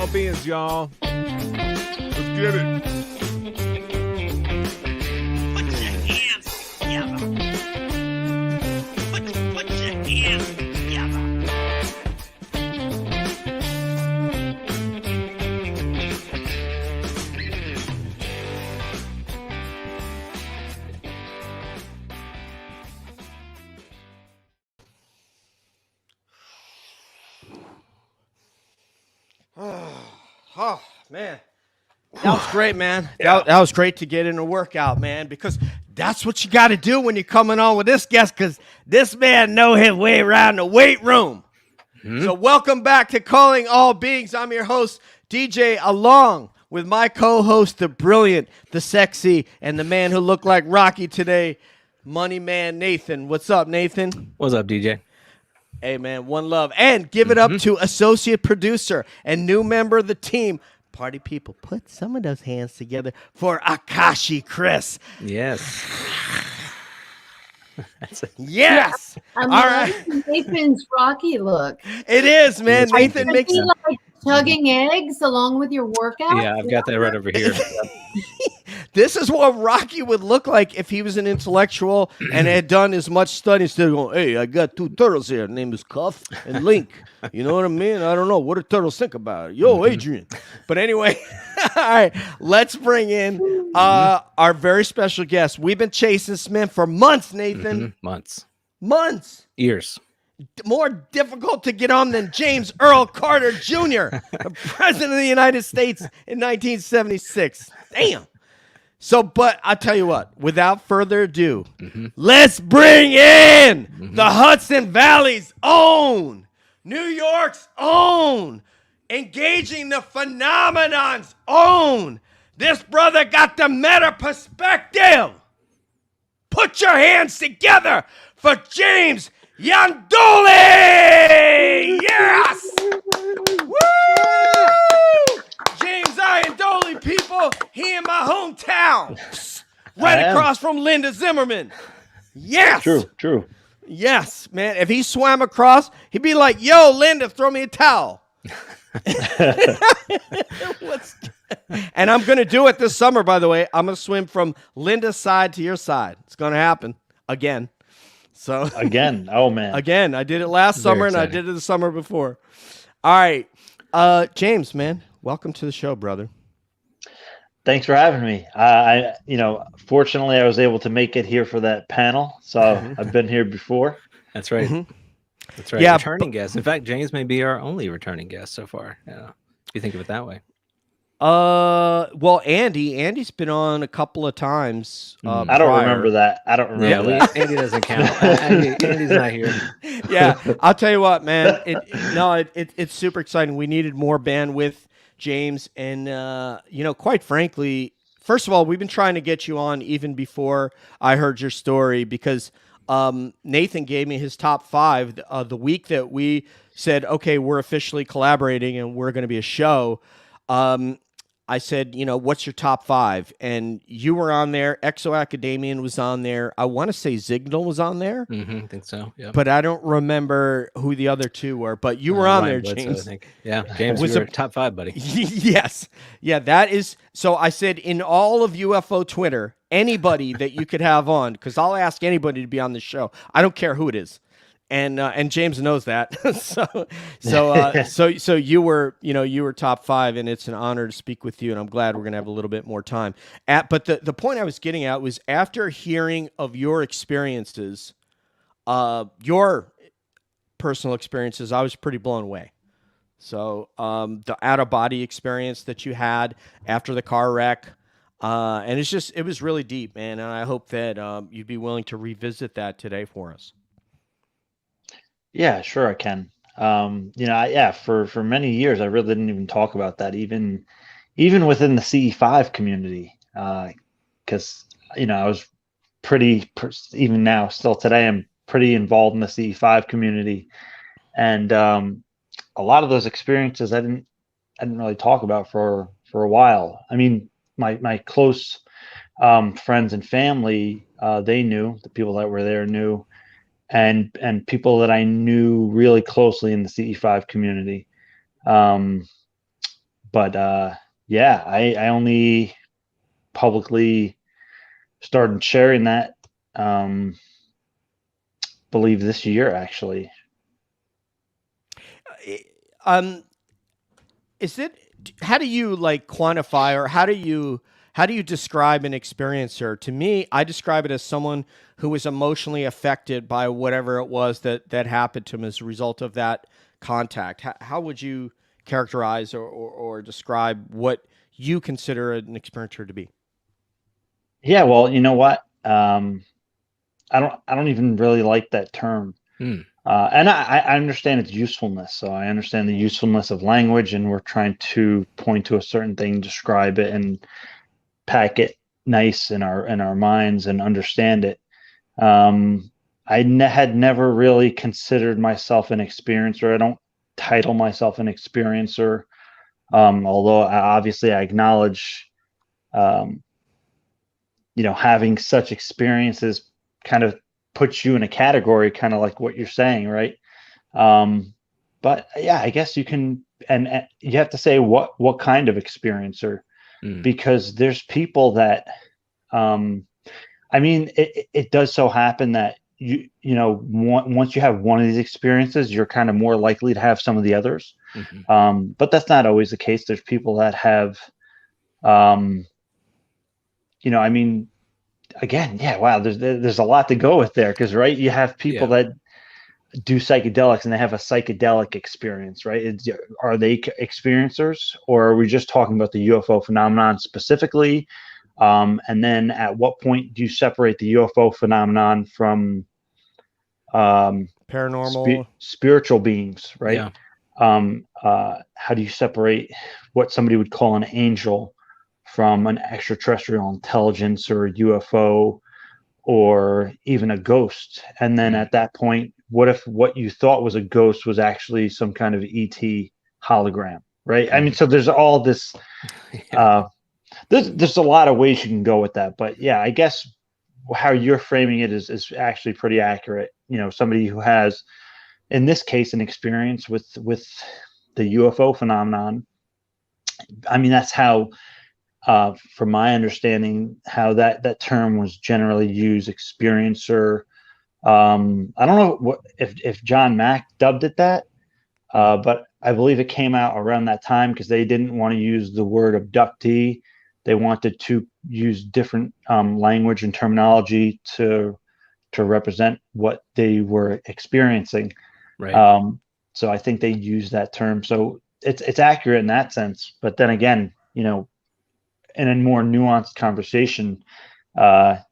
all beings, y'all. Let's get it. Put your hands together. Put your hands together. Oh, man. That was great, man. That was great to get in a workout, man, because that's what you got to do when you're coming on with this guest, because this man know his way around the weight room. So welcome back to Calling All Beings. I'm your host, DJ, along with my co-host, the brilliant, the sexy, and the man who looked like Rocky today, Money Man Nathan. What's up, Nathan? What's up, DJ? Hey, man, one love. And give it up to associate producer and new member of the team. Party people, put some of those hands together for Akashi Chris. Yes. Yes. I'm All loving Nathan's Rocky look. It is, man. It's Nathan Are makes you like chugging eggs along with your workout? Yeah, I've got that right over here. This is what Rocky would look like if he was an intellectual and had done as much study instead of going, hey, I got two turtles here. Name is Cuff and Link. You know what I mean? I don't know. What do turtles think about it? Yo, Adrian. But anyway, all right, let's bring in our very special guest. We've been chasing Smith for months, Nathan. Months. Months. Years. More difficult to get on than James Earl Carter Jr., the President of the United States in 1976. Damn. So, but I'll tell you what, without further ado, let's bring in the Hudson Valley's own, New York's own, Engaging the Phenomenon's own. This brother got the meta perspective. Put your hands together for James Iandoli! Yes! Woo! James Iandoli, people, he in my hometown, right across from Linda Zimmerman. Yes! True. Yes, man. If he swam across, he'd be like, yo, Linda, throw me a towel. And I'm going to do it this summer, by the way. I'm going to swim from Linda's side to your side. It's going to happen again. So Again. Oh, man. Again, I did it last summer and I did it the summer before. All right. James, man, welcome to the show, brother. Thanks for having me. Fortunately, I was able to make it here for that panel. So I've been here before. That's right. That's right. Yeah, Returning guest. In fact, James may be our only returning guest so far. Yeah. If you think of it that way. Well, Andy's been on a couple of times. I don't remember that. Andy doesn't count. Andy's not here. Yeah, I'll tell you what, man. It's super exciting. We needed more bandwidth, James, and quite frankly, first of all, we've been trying to get you on even before I heard your story because Nathan gave me his top 5 the week that we said, okay, we're officially collaborating and we're going to be a show. I said, what's your top 5? And you were on there. Exo Academian was on there. I want to say Zignal was on there. I think so. Yeah. But I don't remember who the other two were. But you were on there, Blitzo, James. I think. Yeah, James was your top 5, buddy. Yes. Yeah, that is. So I said in all of UFO Twitter, anybody that you could have on, because I'll ask anybody to be on the show. I don't care who it is. And James knows that. so you were top 5, and it's an honor to speak with you, and I'm glad we're going to have a little bit more time. But the point I was getting at was after hearing of your experiences, your personal experiences, I was pretty blown away. So the out-of-body experience that you had after the car wreck, and it was really deep, man, and I hope that you'd be willing to revisit that today for us. Yeah, sure I can. For many years, I really didn't even talk about that, even within the CE5 community, because I was even now, still today, I'm pretty involved in the CE5 community, and a lot of those experiences I didn't really talk about for a while. I mean, my close friends and family, they knew, the people that were there knew. And people that I knew really closely in the CE5 community. But yeah, I only publicly started sharing that, believe this year, actually. Is it? How do you like quantify, or how do you describe an experiencer? To me, I describe it as someone who was emotionally affected by whatever it was that happened to him as a result of that contact. How would you characterize or describe what you consider an experiencer to be? Yeah, well, you know what? I don't even really like that term. And I understand its usefulness. So I understand the usefulness of language, and we're trying to point to a certain thing, describe it, and pack it nice in our minds and understand it. Had never really considered myself an experiencer. I don't title myself an experiencer, although obviously I acknowledge, having such experiences kind of puts you in a category, kind of like what you're saying, right? But yeah, I guess you can, and you have to say what kind of experiencer, because there's people that, I mean, it does so happen that once you have one of these experiences, you're kind of more likely to have some of the others. But that's not always the case. There's people that have, I mean, again, yeah, wow, there's a lot to go with there, because right, you have people that do psychedelics and they have a psychedelic experience, right? Are they experiencers, or are we just talking about the UFO phenomenon specifically? And then at what point do you separate the UFO phenomenon from Paranormal, spiritual beings, right? Yeah. How do you separate what somebody would call an angel from an extraterrestrial intelligence or a UFO or even a ghost? And then at that point, what if what you thought was a ghost was actually some kind of ET hologram, right? I mean, so there's all this, there's a lot of ways you can go with that, but yeah, I guess how you're framing it is actually pretty accurate. Somebody who has, in this case, an experience with the UFO phenomenon. I mean, that's how, from my understanding, how that term was generally used, experiencer. I don't know if John Mack dubbed it that, but I believe it came out around that time because they didn't want to use the word abductee. They wanted to use different language and terminology to represent what they were experiencing. Right. So I think they use that term. So it's accurate in that sense. But then again, in a more nuanced conversation, that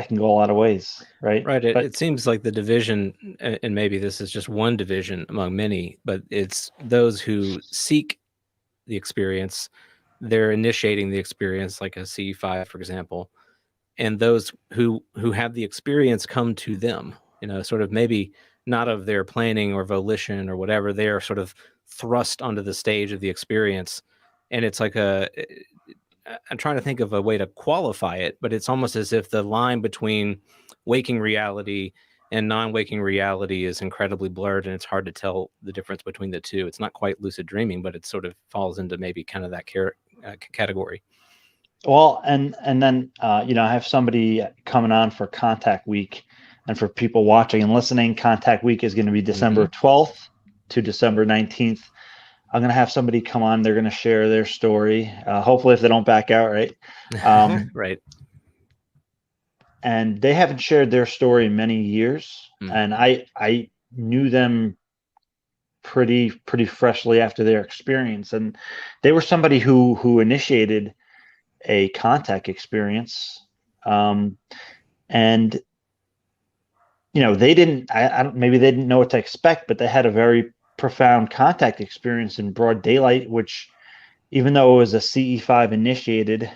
can go a lot of ways, right? Right. But It seems like the division, and maybe this is just one division among many, but it's those who seek the experience, they're initiating the experience, like a C5, for example, and those who have the experience come to them, sort of maybe not of their planning or volition or whatever, they are sort of thrust onto the stage of the experience. And it's like I'm trying to think of a way to qualify it, but it's almost as if the line between waking reality and non-waking reality is incredibly blurred, and it's hard to tell the difference between the two. It's not quite lucid dreaming, but it sort of falls into maybe kind of that category. well, and then I have somebody coming on for Contact Week, and for people watching and listening, Contact Week is going to be December 12th to December 19th. I'm going to have somebody come on. They're going to share their story. Hopefully, if they don't back out, right? Right. And they haven't shared their story in many years. And I knew them pretty freshly after their experience. And they were somebody who initiated a contact experience. And they didn't, maybe they didn't know what to expect, but they had a very profound contact experience in broad daylight, which, even though it was a CE5 initiated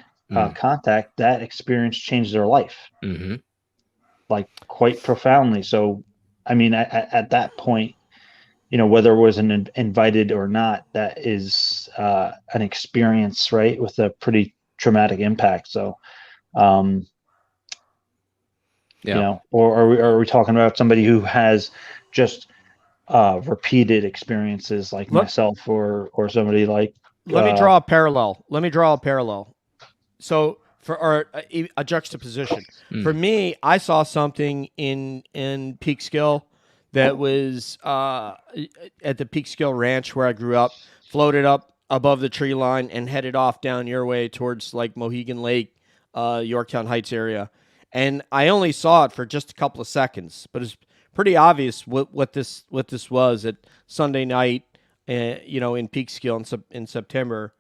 contact, that experience changed their life, like quite profoundly. So, I mean, at that point, whether it was an invited or not, that is an experience, right, with a pretty traumatic impact. So, or are we talking about somebody who has just repeated experiences like myself, or somebody like let me draw a parallel. So for a juxtaposition. For me, I saw something in Peekskill that was at the Peekskill Ranch where I grew up, floated up above the tree line and headed off down your way towards like Mohegan Lake, Yorktown Heights area. And I only saw it for just a couple of seconds, but it's pretty obvious what this was at Sunday night, in Peekskill in September.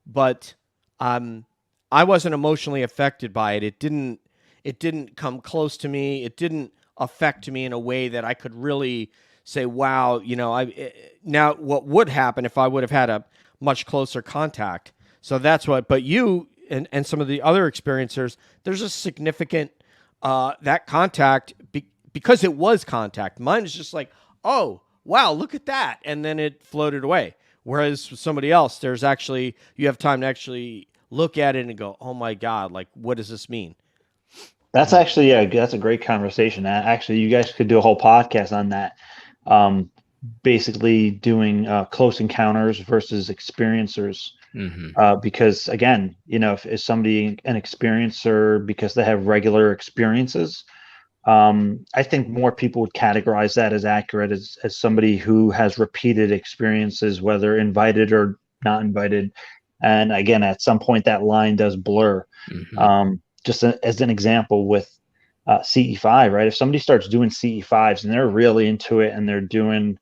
But I wasn't emotionally affected by it. It didn't come close to me. It didn't affect me in a way that I could really say, wow, now what would happen if I would have had a much closer contact. So that's what, but you and some of the other experiencers, there's a significant, that contact because it was contact. Mine is just like, oh, wow, look at that. And then it floated away. Whereas with somebody else, you have time to actually look at it and go, oh my God, like, what does this mean? That's actually, that's a great conversation. Actually, you guys could do a whole podcast on that. Basically doing close encounters versus experiencers. Because again, if somebody an experiencer because they have regular experiences, I think more people would categorize that as accurate as somebody who has repeated experiences, whether invited or not invited. And again, at some point that line does blur. Just as an example with CE5, right? If somebody starts doing CE5s and they're really into it and they're doing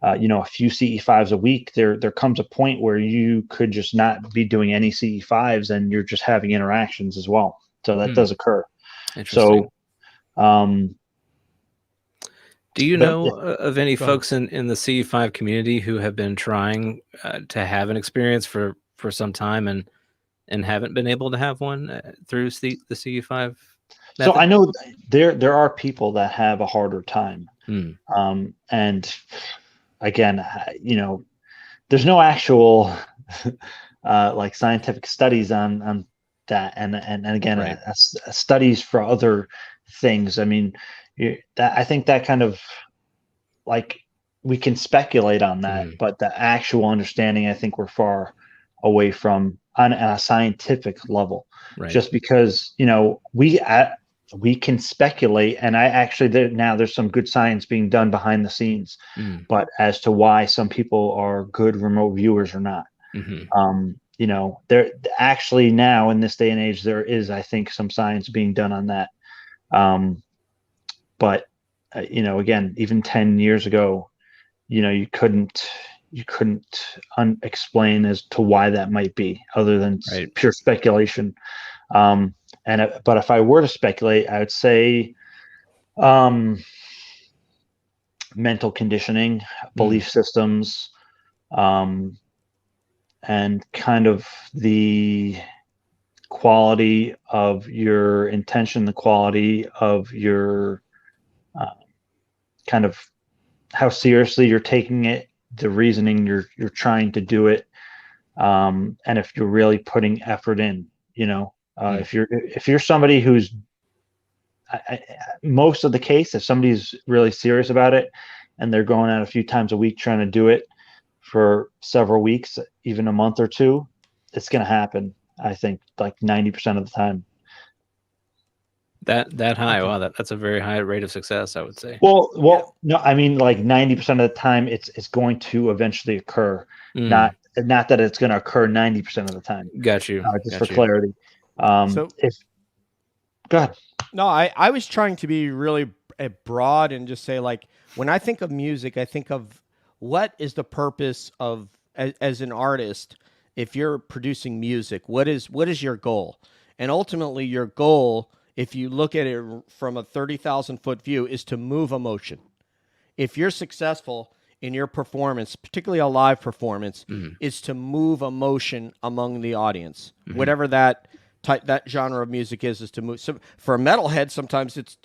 a few CE5s a week, there comes a point where you could just not be doing any CE5s and you're just having interactions as well. So that does occur. Interesting. So, do you know of any folks in the CE5 community who have been trying to have an experience for some time and haven't been able to have one through the CE5 method? So I know there are people that have a harder time. And again, there's no actual like scientific studies on that, and again, Right. Studies for other things. I mean, I think that kind of like we can speculate on that, but the actual understanding, I think we're far away from on a scientific level. Right. Just because we can speculate, and there's some good science being done behind the scenes, but as to why some people are good remote viewers or not, there actually now in this day and age there is, I think, some science being done on that. But again, even 10 years ago, you couldn't explain as to why that might be, other than pure speculation. But if I were to speculate, I would say mental conditioning, belief systems, and kind of the quality of your intention, the quality of your kind of how seriously you're taking it, the reasoning you're trying to do it, and if you're really putting effort in, if you're somebody who's most of the case, if somebody's really serious about it and they're going out a few times a week trying to do it for several weeks, even a month or two, it's going to happen. I think like 90% of the time. That high? Wow, that's a very high rate of success, I would say. Well, no, I mean like 90% of the time, it's going to eventually occur. Not that it's going to occur 90% of the time. Got you. For clarity. Go ahead. No, I was trying to be really broad and just say, like, when I think of music, I think of what is the purpose of as an artist. If you're producing music, what is your goal? And ultimately, your goal, if you look at it from a 30,000-foot view, is to move emotion. If you're successful in your performance, particularly a live performance, is to move emotion among the audience, whatever that genre of music is to move. So for a metalhead, sometimes it's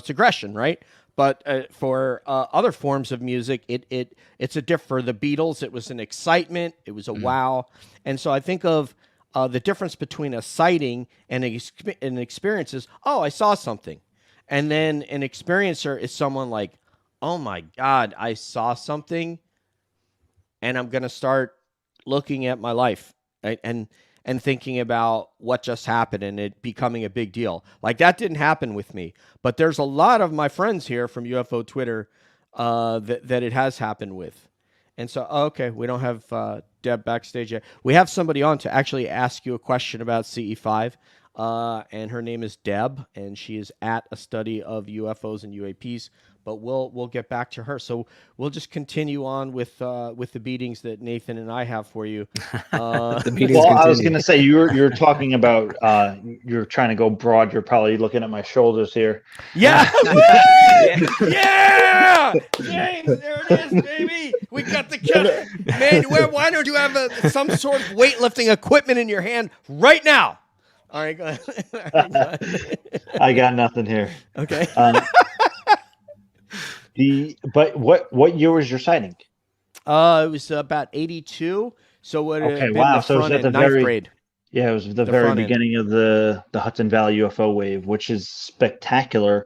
aggression, right? But for other forms of music, it's a different. For the Beatles, it was an excitement, it was a wow, and so I think of the difference between a sighting and an experience is, oh, I saw something, and then an experiencer is someone like, oh my God, I saw something, and I'm gonna start looking at my life right? And thinking about what just happened and it becoming a big deal. Like that didn't happen with me, but there's a lot of my friends here from UFO Twitter that it has happened with. And so, okay, we don't have Deb backstage yet. We have somebody on to actually ask you a question about CE5, and her name is Deb, and she is at a study of UFOs and UAPs. But we'll get back to her. So we'll just continue on with the beatings that Nathan and I have for you. The beatings Well, I was continue. going to say you're talking about you're trying to go broad. You're probably looking at my shoulders here. Yeah, yeah, James, there it is, baby. We got the killer. Man, why don't you have some sort of weightlifting equipment in your hand right now? All right, go ahead. I got nothing here. Okay. But what year was your sighting? It was about 82. So what? Okay, been wow. the So it was front at the end, ninth very grade. Yeah, it was the The very front end. beginning of the Hudson Valley UFO wave, which is spectacular.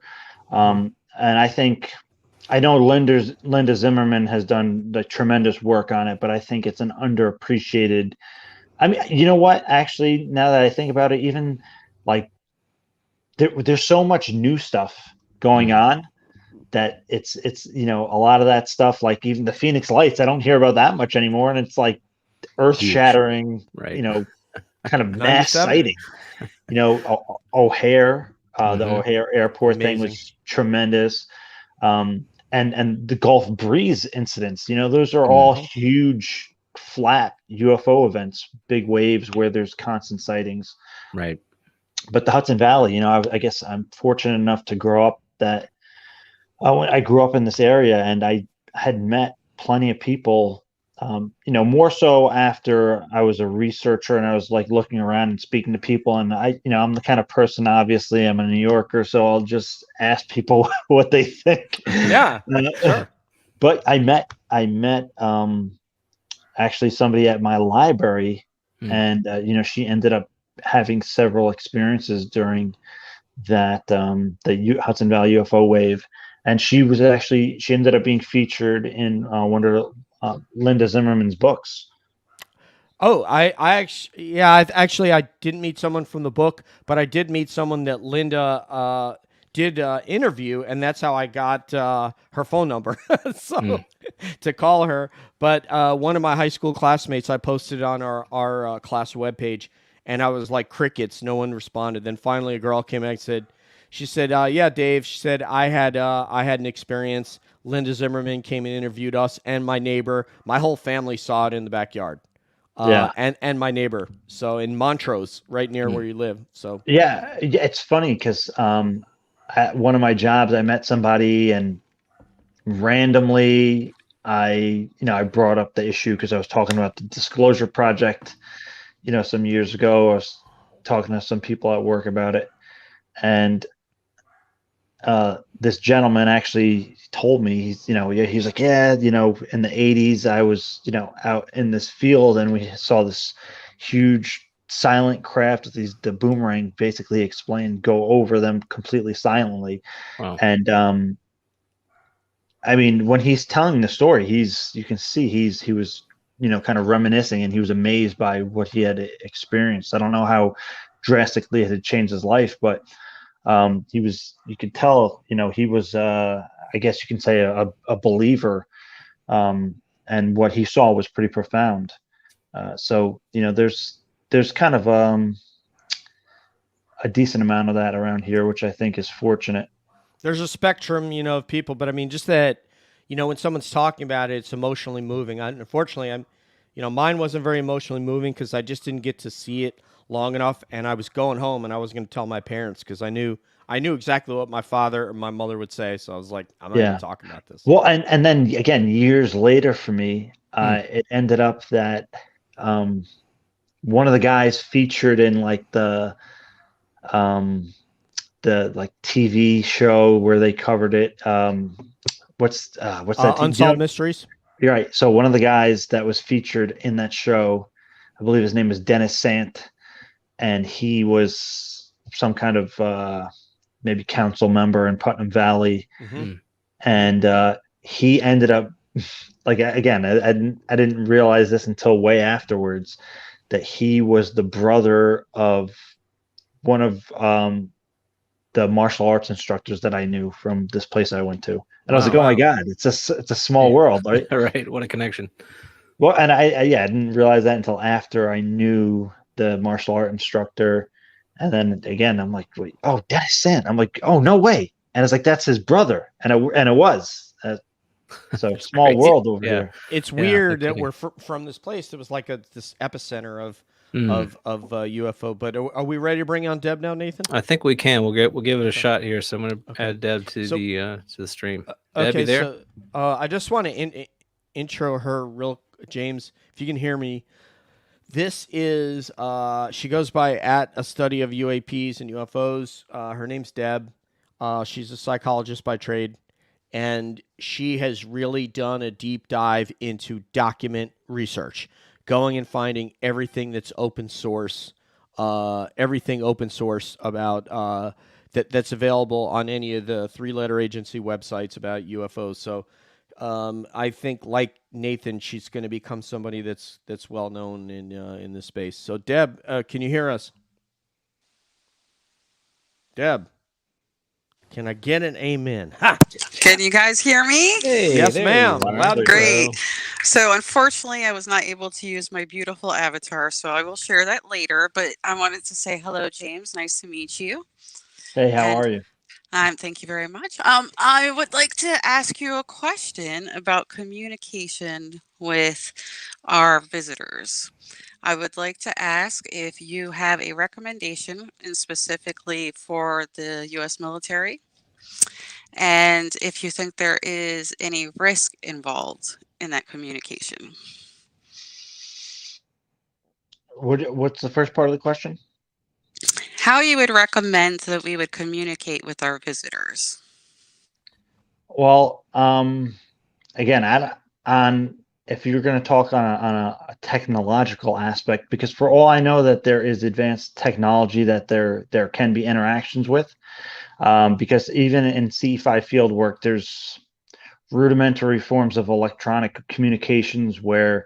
And I know Linda Zimmerman has done the tremendous work on it, but I think it's an underappreciated. I mean, you know what? Actually, now that I think about it, even like there's so much new stuff going on that it's a lot of that stuff, like even the Phoenix Lights, I don't hear about that much anymore, and it's like earth-shattering, Right. kind of mass 97. sighting. O'Hare, the O'Hare Airport thing Amazing. was tremendous, and the Gulf Breeze incidents. Those are all huge, flat UFO events, big waves where there's constant sightings. Right. But the Hudson Valley, I guess I'm fortunate enough to grow up that I grew up in this area, and I had met plenty of people. More so after I was a researcher and I was like looking around and speaking to people, and I'm the kind of person, obviously I'm a New Yorker, so I'll just ask people what they think. Yeah, sure. But I met actually somebody at my library, and she ended up having several experiences during that the Hudson Valley UFO wave, and she ended up being featured in one of Linda Zimmerman's books. Oh, I didn't meet someone from the book, but I did meet someone that Linda did interview, and that's how I got her phone number to call her. But one of my high school classmates, I posted on our class webpage, and I was like crickets. No one responded. Then finally, a girl came out and she said, "Yeah, Dave." She said, "I had an experience. Linda Zimmerman came and interviewed us and my neighbor. My whole family saw it in the backyard. And my neighbor. So in Montrose, right near where you live. So yeah, it's funny because at one of my jobs, I met somebody, and randomly I brought up the issue because I was talking about the Disclosure Project, some years ago. I was talking to some people at work about it, and this gentleman actually told me, he's like, in the 80s, I was, out in this field, and we saw this huge silent craft with the boomerang basically explained, go over them completely silently. Wow. And, I mean, when he's telling the story, you can see he was, kind of reminiscing, and he was amazed by what he had experienced. I don't know how drastically it had changed his life, but you could tell, he was, I guess you can say a believer, and what he saw was pretty profound. So, there's kind of, a decent amount of that around here, which I think is fortunate. there's a spectrum, of people, but I mean, just that, when someone's talking about it, it's emotionally moving. Unfortunately, mine wasn't very emotionally moving because I just didn't get to see it long enough, and I was going home and I was going to tell my parents because I knew exactly what my father or my mother would say. So I was like, I'm not even talking about this. Well, and then again, years later for me, it ended up that one of the guys featured in like the TV show where they covered it. What's that? Unsolved Mysteries. You're right. So one of the guys that was featured in that show, I believe his name was Dennis Sant, and he was some kind of maybe council member in Putnam Valley, and he ended up, like, again, I didn't realize this until way afterwards, that he was the brother of one of the martial arts instructors that I knew from this place I went to. And I was like, oh my God, it's a small world, right? Right. What a connection. Well, and I didn't realize that until after I knew the martial art instructor. And then again, I'm like, wait, oh, Dennis Sand. I'm like, oh, no way. And it's like, that's his brother. And it was. So small crazy. world over Yeah. here. It's Yeah, weird no that kidding. we're from this place. It was like this epicenter of Mm. UFO. But are we ready to bring on Deb now, Nathan? I think we can. We'll give it a shot here. So I'm going to Okay. add Deb to So- the stream. Deb, Okay, you there? so I just want to intro her real, James, if you can hear me. This is she goes by at a study of UAPs and UFOs. Her name's Deb. She's a psychologist by trade, and she has really done a deep dive into document research, going and finding everything that's open source, everything open source about that's available on any of the three-letter agency websites about UFOs. So I think, like Nathan, she's going to become somebody that's well known in this space. So, Deb, can you hear us? Deb, can I get an amen? Ha! Can you guys hear me? Hey, Yes, there ma'am. you are. Loud and Great. clear. So unfortunately, I was not able to use my beautiful avatar, so I will share that later. But I wanted to say hello, James. Nice to meet you. Hey, how And are you? thank you very much. I would like to ask you a question about communication with our visitors. I would like to ask if you have a recommendation, and specifically for the U.S. military, and if you think there is any risk involved in that communication. What's the first part of the question? How you would recommend that we would communicate with our visitors? Well, again, on if you're going to talk on a technological aspect, because for all I know that there is advanced technology that there can be interactions with, because even in C5 field work, there's rudimentary forms of electronic communications where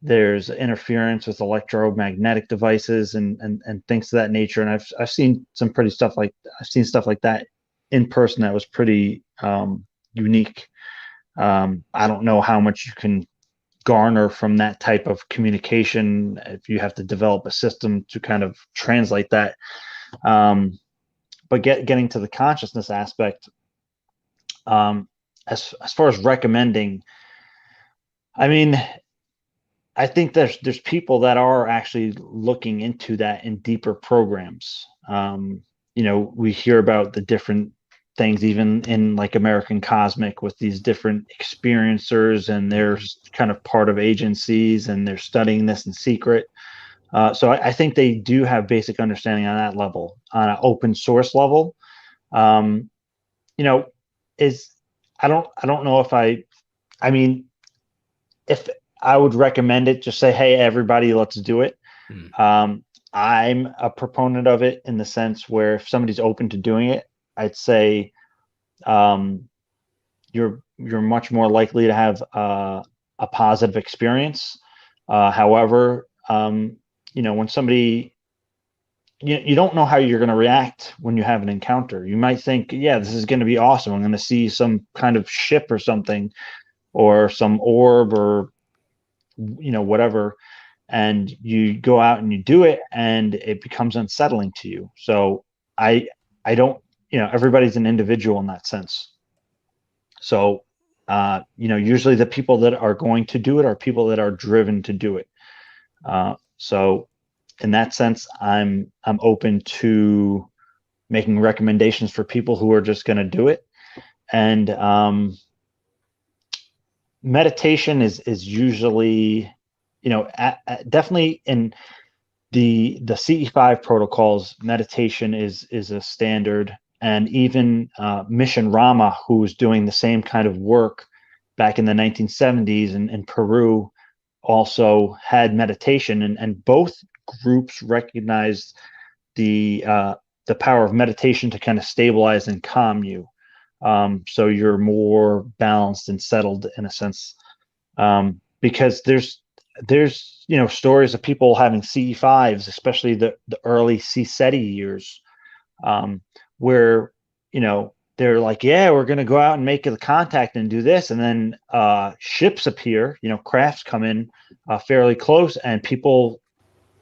there's interference with electromagnetic devices and things of that nature. And I've seen some pretty stuff like stuff like that in person that was pretty unique. I don't know how much you can garner from that type of communication if you have to develop a system to kind of translate that. But getting to the consciousness aspect, as far as recommending, I mean, I think there's people that are actually looking into that in deeper programs. We hear about the different things, even in like American Cosmic, with these different experiencers, and they're kind of part of agencies, and they're studying this in secret. So I think they do have basic understanding on that level, on an open source level. I don't know if I would recommend it, just say, hey, everybody, let's do it. I'm a proponent of it in the sense where if somebody's open to doing it, I'd say you're much more likely to have a positive experience. However, when somebody, you don't know how you're going to react when you have an encounter. You might think, yeah, this is going to be awesome. I'm going to see some kind of ship or something, or some orb, or whatever, and you go out and you do it, and it becomes unsettling to you. So I don't, everybody's an individual in that sense. So usually the people that are going to do it are people that are driven to do it. So in that sense, I'm open to making recommendations for people who are just going to do it. And meditation is usually, definitely in the CE5 protocols, meditation is a standard. And even Mission Rama, who was doing the same kind of work back in the 1970s in Peru, also had meditation, and both groups recognized the power of meditation to kind of stabilize and calm you. So you're more balanced and settled in a sense, because there's there's stories of people having CE5s, especially the early CSETI years, where they're like, yeah, we're going to go out and make the contact and do this, and then ships appear, crafts come in fairly close, and people,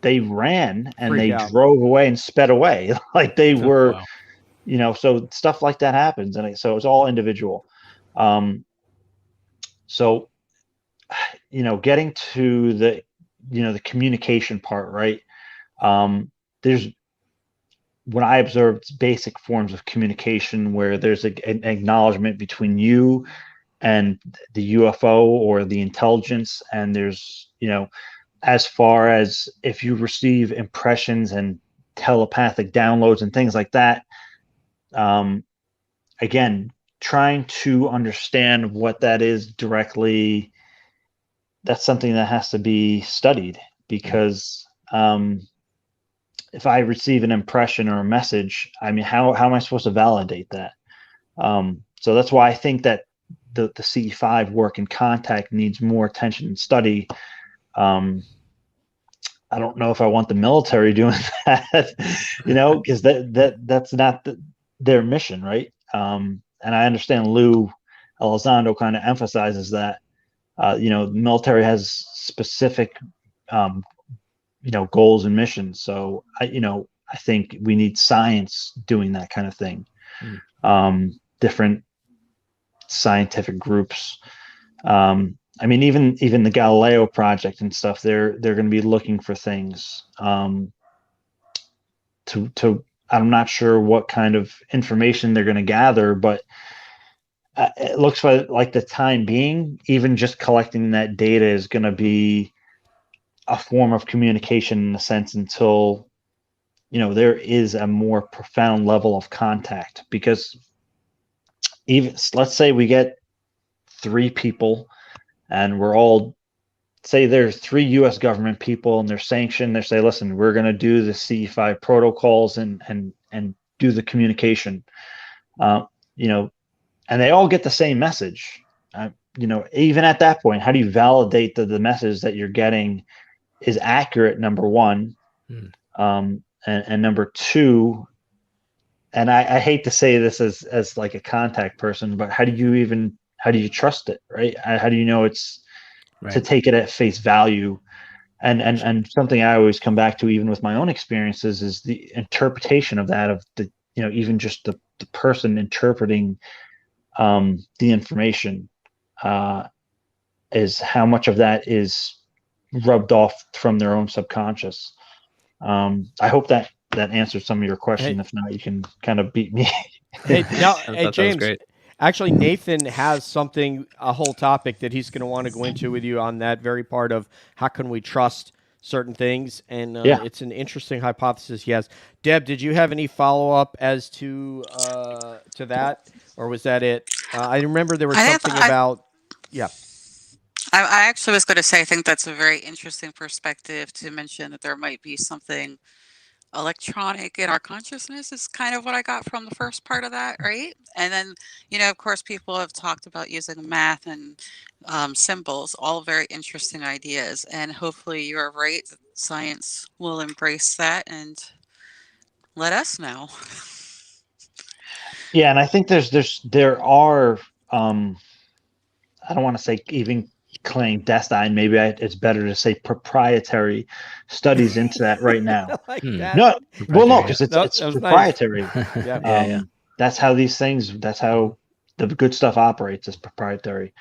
they ran and Freak they out. drove away and sped away like they were, Wow. so stuff like that happens, and so it's all individual. So getting to the communication part, right? There's, when I observed basic forms of communication where there's an acknowledgement between you and the UFO or the intelligence, and there's, as far as if you receive impressions and telepathic downloads and things like that, again, trying to understand what that is directly, that's something that has to be studied, because if I receive an impression or a message, I mean, how am I supposed to validate that? So that's why I think that the CE5 work in contact needs more attention and study. I don't know if I want the military doing that, because that's not their mission, right? And I understand Lou Elizondo kind of emphasizes that, the military has specific, goals and missions. So I think we need science doing that kind of thing. Different scientific groups. I mean, even the Galileo project and stuff, they're going to be looking for things to I'm not sure what kind of information they're going to gather, but it looks like the time being, even just collecting that data is going to be a form of communication in a sense, until there is a more profound level of contact. Because even, let's say we get 3 people, and we're all, say there's 3 U.S. government people, and they're sanctioned. They say, listen, we're going to do the CE5 protocols and do the communication, and they all get the same message. Even at that point, how do you validate that the message that you're getting is accurate, number one? And number two, and I hate to say this as like a contact person, but how do you trust it, right? How do you know it's Right. to take it at face value? And something I always come back to, even with my own experiences, is the interpretation of that, of the, even just the person interpreting the information, is how much of that is rubbed off from their own subconscious. I hope that answers some of your question. If not, you can kind of beat me. Hey, That James. was great. Actually, Nathan has a whole topic that he's going to want to go into with you on that very part of how can we trust certain things, and it's an interesting hypothesis he has. Deb, did you have any follow up as to that, or was that it? I remember there was something about I actually was going to say, I think that's a very interesting perspective to mention that there might be something electronic in our consciousness, is kind of what I got from the first part of that, right? And then, of course, people have talked about using math and symbols, all very interesting ideas. And hopefully you're right, that science will embrace that and let us know. Yeah, and I think there are, I don't want to say even clandestine, maybe it's better to say proprietary studies into that right now. like that. No, well, no, because it's that was proprietary. Nice. That's how that's how the good stuff operates, is proprietary.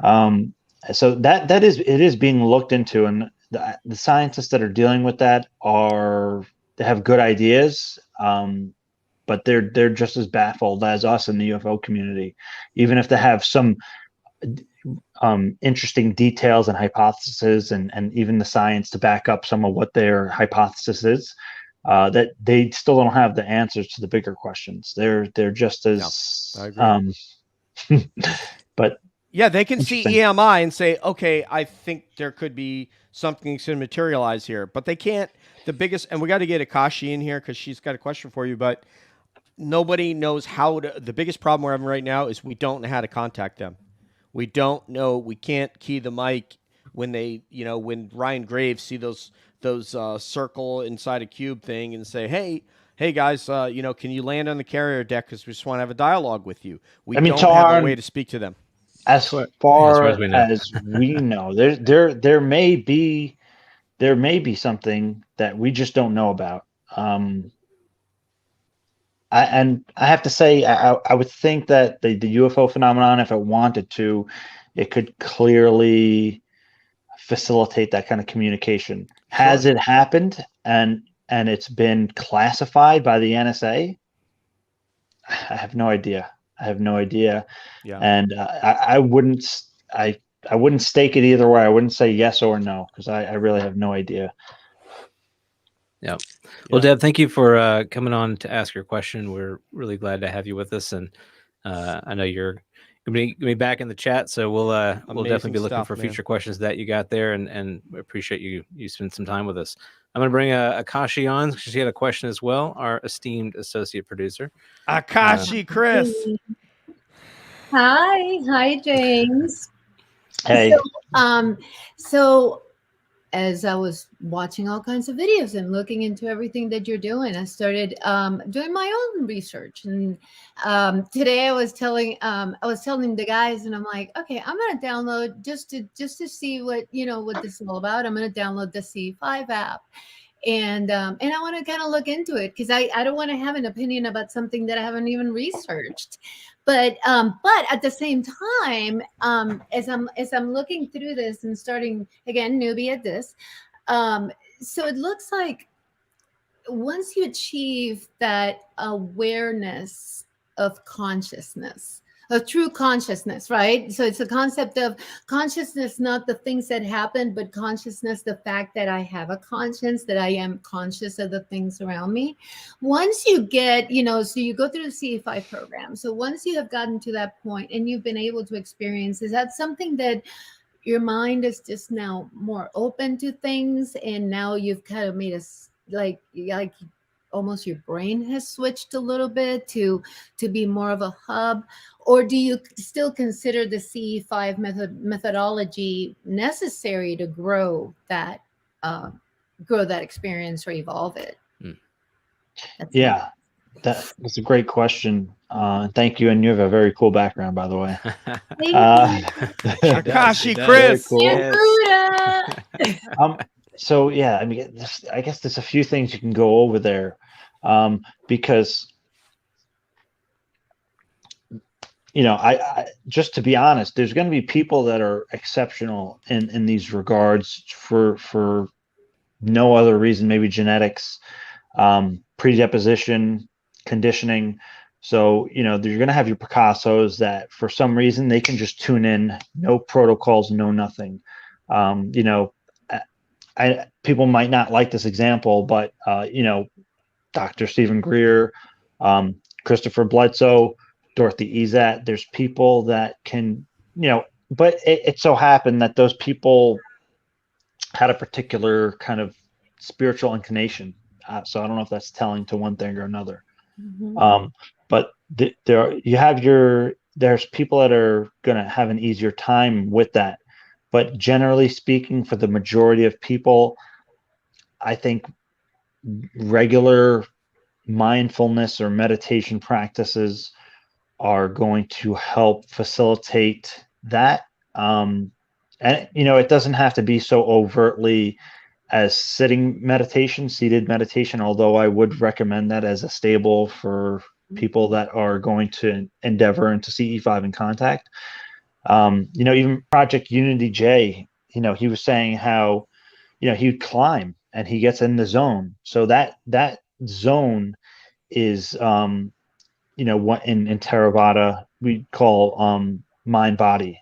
So it is being looked into, and the scientists that are dealing with that they have good ideas, but they're just as baffled as us in the UFO community, even if they have some interesting details and hypotheses, and even the science to back up some of what their hypothesis is, that they still don't have the answers to the bigger questions. They're just as but yeah, they can see EMI and say, okay, I think there could be something that's going to materialize here, but they can't. The biggest, and we got to get Akashi in here because she's got a question for you, but nobody knows how to. The biggest problem we're having right now is we don't know how to contact them. We don't know. We can't key the mic when they, when Ryan Graves see those circle inside a cube thing and say, hey guys, can you land on the carrier deck because we just want to have a dialogue with you. We I mean, don't have a Tarn, way to speak to them. as As far far as we know. as we know, there may be something that we just don't know about. And I have to say, I would think that the UFO phenomenon, if it wanted to, it could clearly facilitate that kind of communication. Has it happened and it's been classified by the NSA? I have no idea. Yeah. And I wouldn't stake it either way. I wouldn't say yes or no because I really have no idea. Yeah. Well, Deb, thank you for coming on to ask your question. We're really glad to have you with us, and I know you're gonna be back in the chat, so we'll definitely be looking for future questions that you got there, and we appreciate you spend some time with us. I'm gonna bring Akashi on because she had a question as well. Our esteemed associate producer, Akashi, Chris. Hi, James. Hey. So as I was watching all kinds of videos and looking into everything that you're doing, I started doing my own research. And today I was telling the guys, and I'm like, okay, I'm gonna download just to see what this is all about. I'm gonna download the C5 app. And I want to kind of look into it because I don't want to have an opinion about something that I haven't even researched. But at the same time, as I'm looking through this and starting again, newbie at this, so it looks like once you achieve that awareness of consciousness, of true consciousness, right? So it's a concept of consciousness, not the things that happen, but consciousness, the fact that I have a conscience, that I am conscious of the things around me. Once you get, so you go through the CE5 program. So once you have gotten to that point and you've been able to experience, is that something that your mind is just now more open to things, and now you've kind of made us like almost your brain has switched a little bit to be more of a hub? Or do you still consider the CE5 methodology necessary to grow that experience or evolve it? Yeah, that's a great question. Thank you, and you have a very cool background, by the way. Akashi, Chris. Cool. So yeah, I mean, I guess there's a few things you can go over there, because I just to be honest, there's going to be people that are exceptional in these regards for no other reason, maybe genetics, predisposition, conditioning. So you're going to have your Picassos that for some reason they can just tune in, no protocols, no nothing. People might not like this example, but Dr. Stephen Greer, Christopher Bledsoe, Dorothy Ezat. There's people that can, but it so happened that those people had a particular kind of spiritual inclination. So I don't know if that's telling to one thing or another. Mm-hmm. But there's people that are going to have an easier time with that. But generally speaking, for the majority of people, I think regular mindfulness or meditation practices are going to help facilitate that. And it doesn't have to be so overtly as seated meditation, although I would recommend that as a stable for people that are going to endeavor into CE5 in contact. Even Project Unity J, he was saying how, he'd climb and he gets in the zone. So that zone is, what in Theravada we call mind body,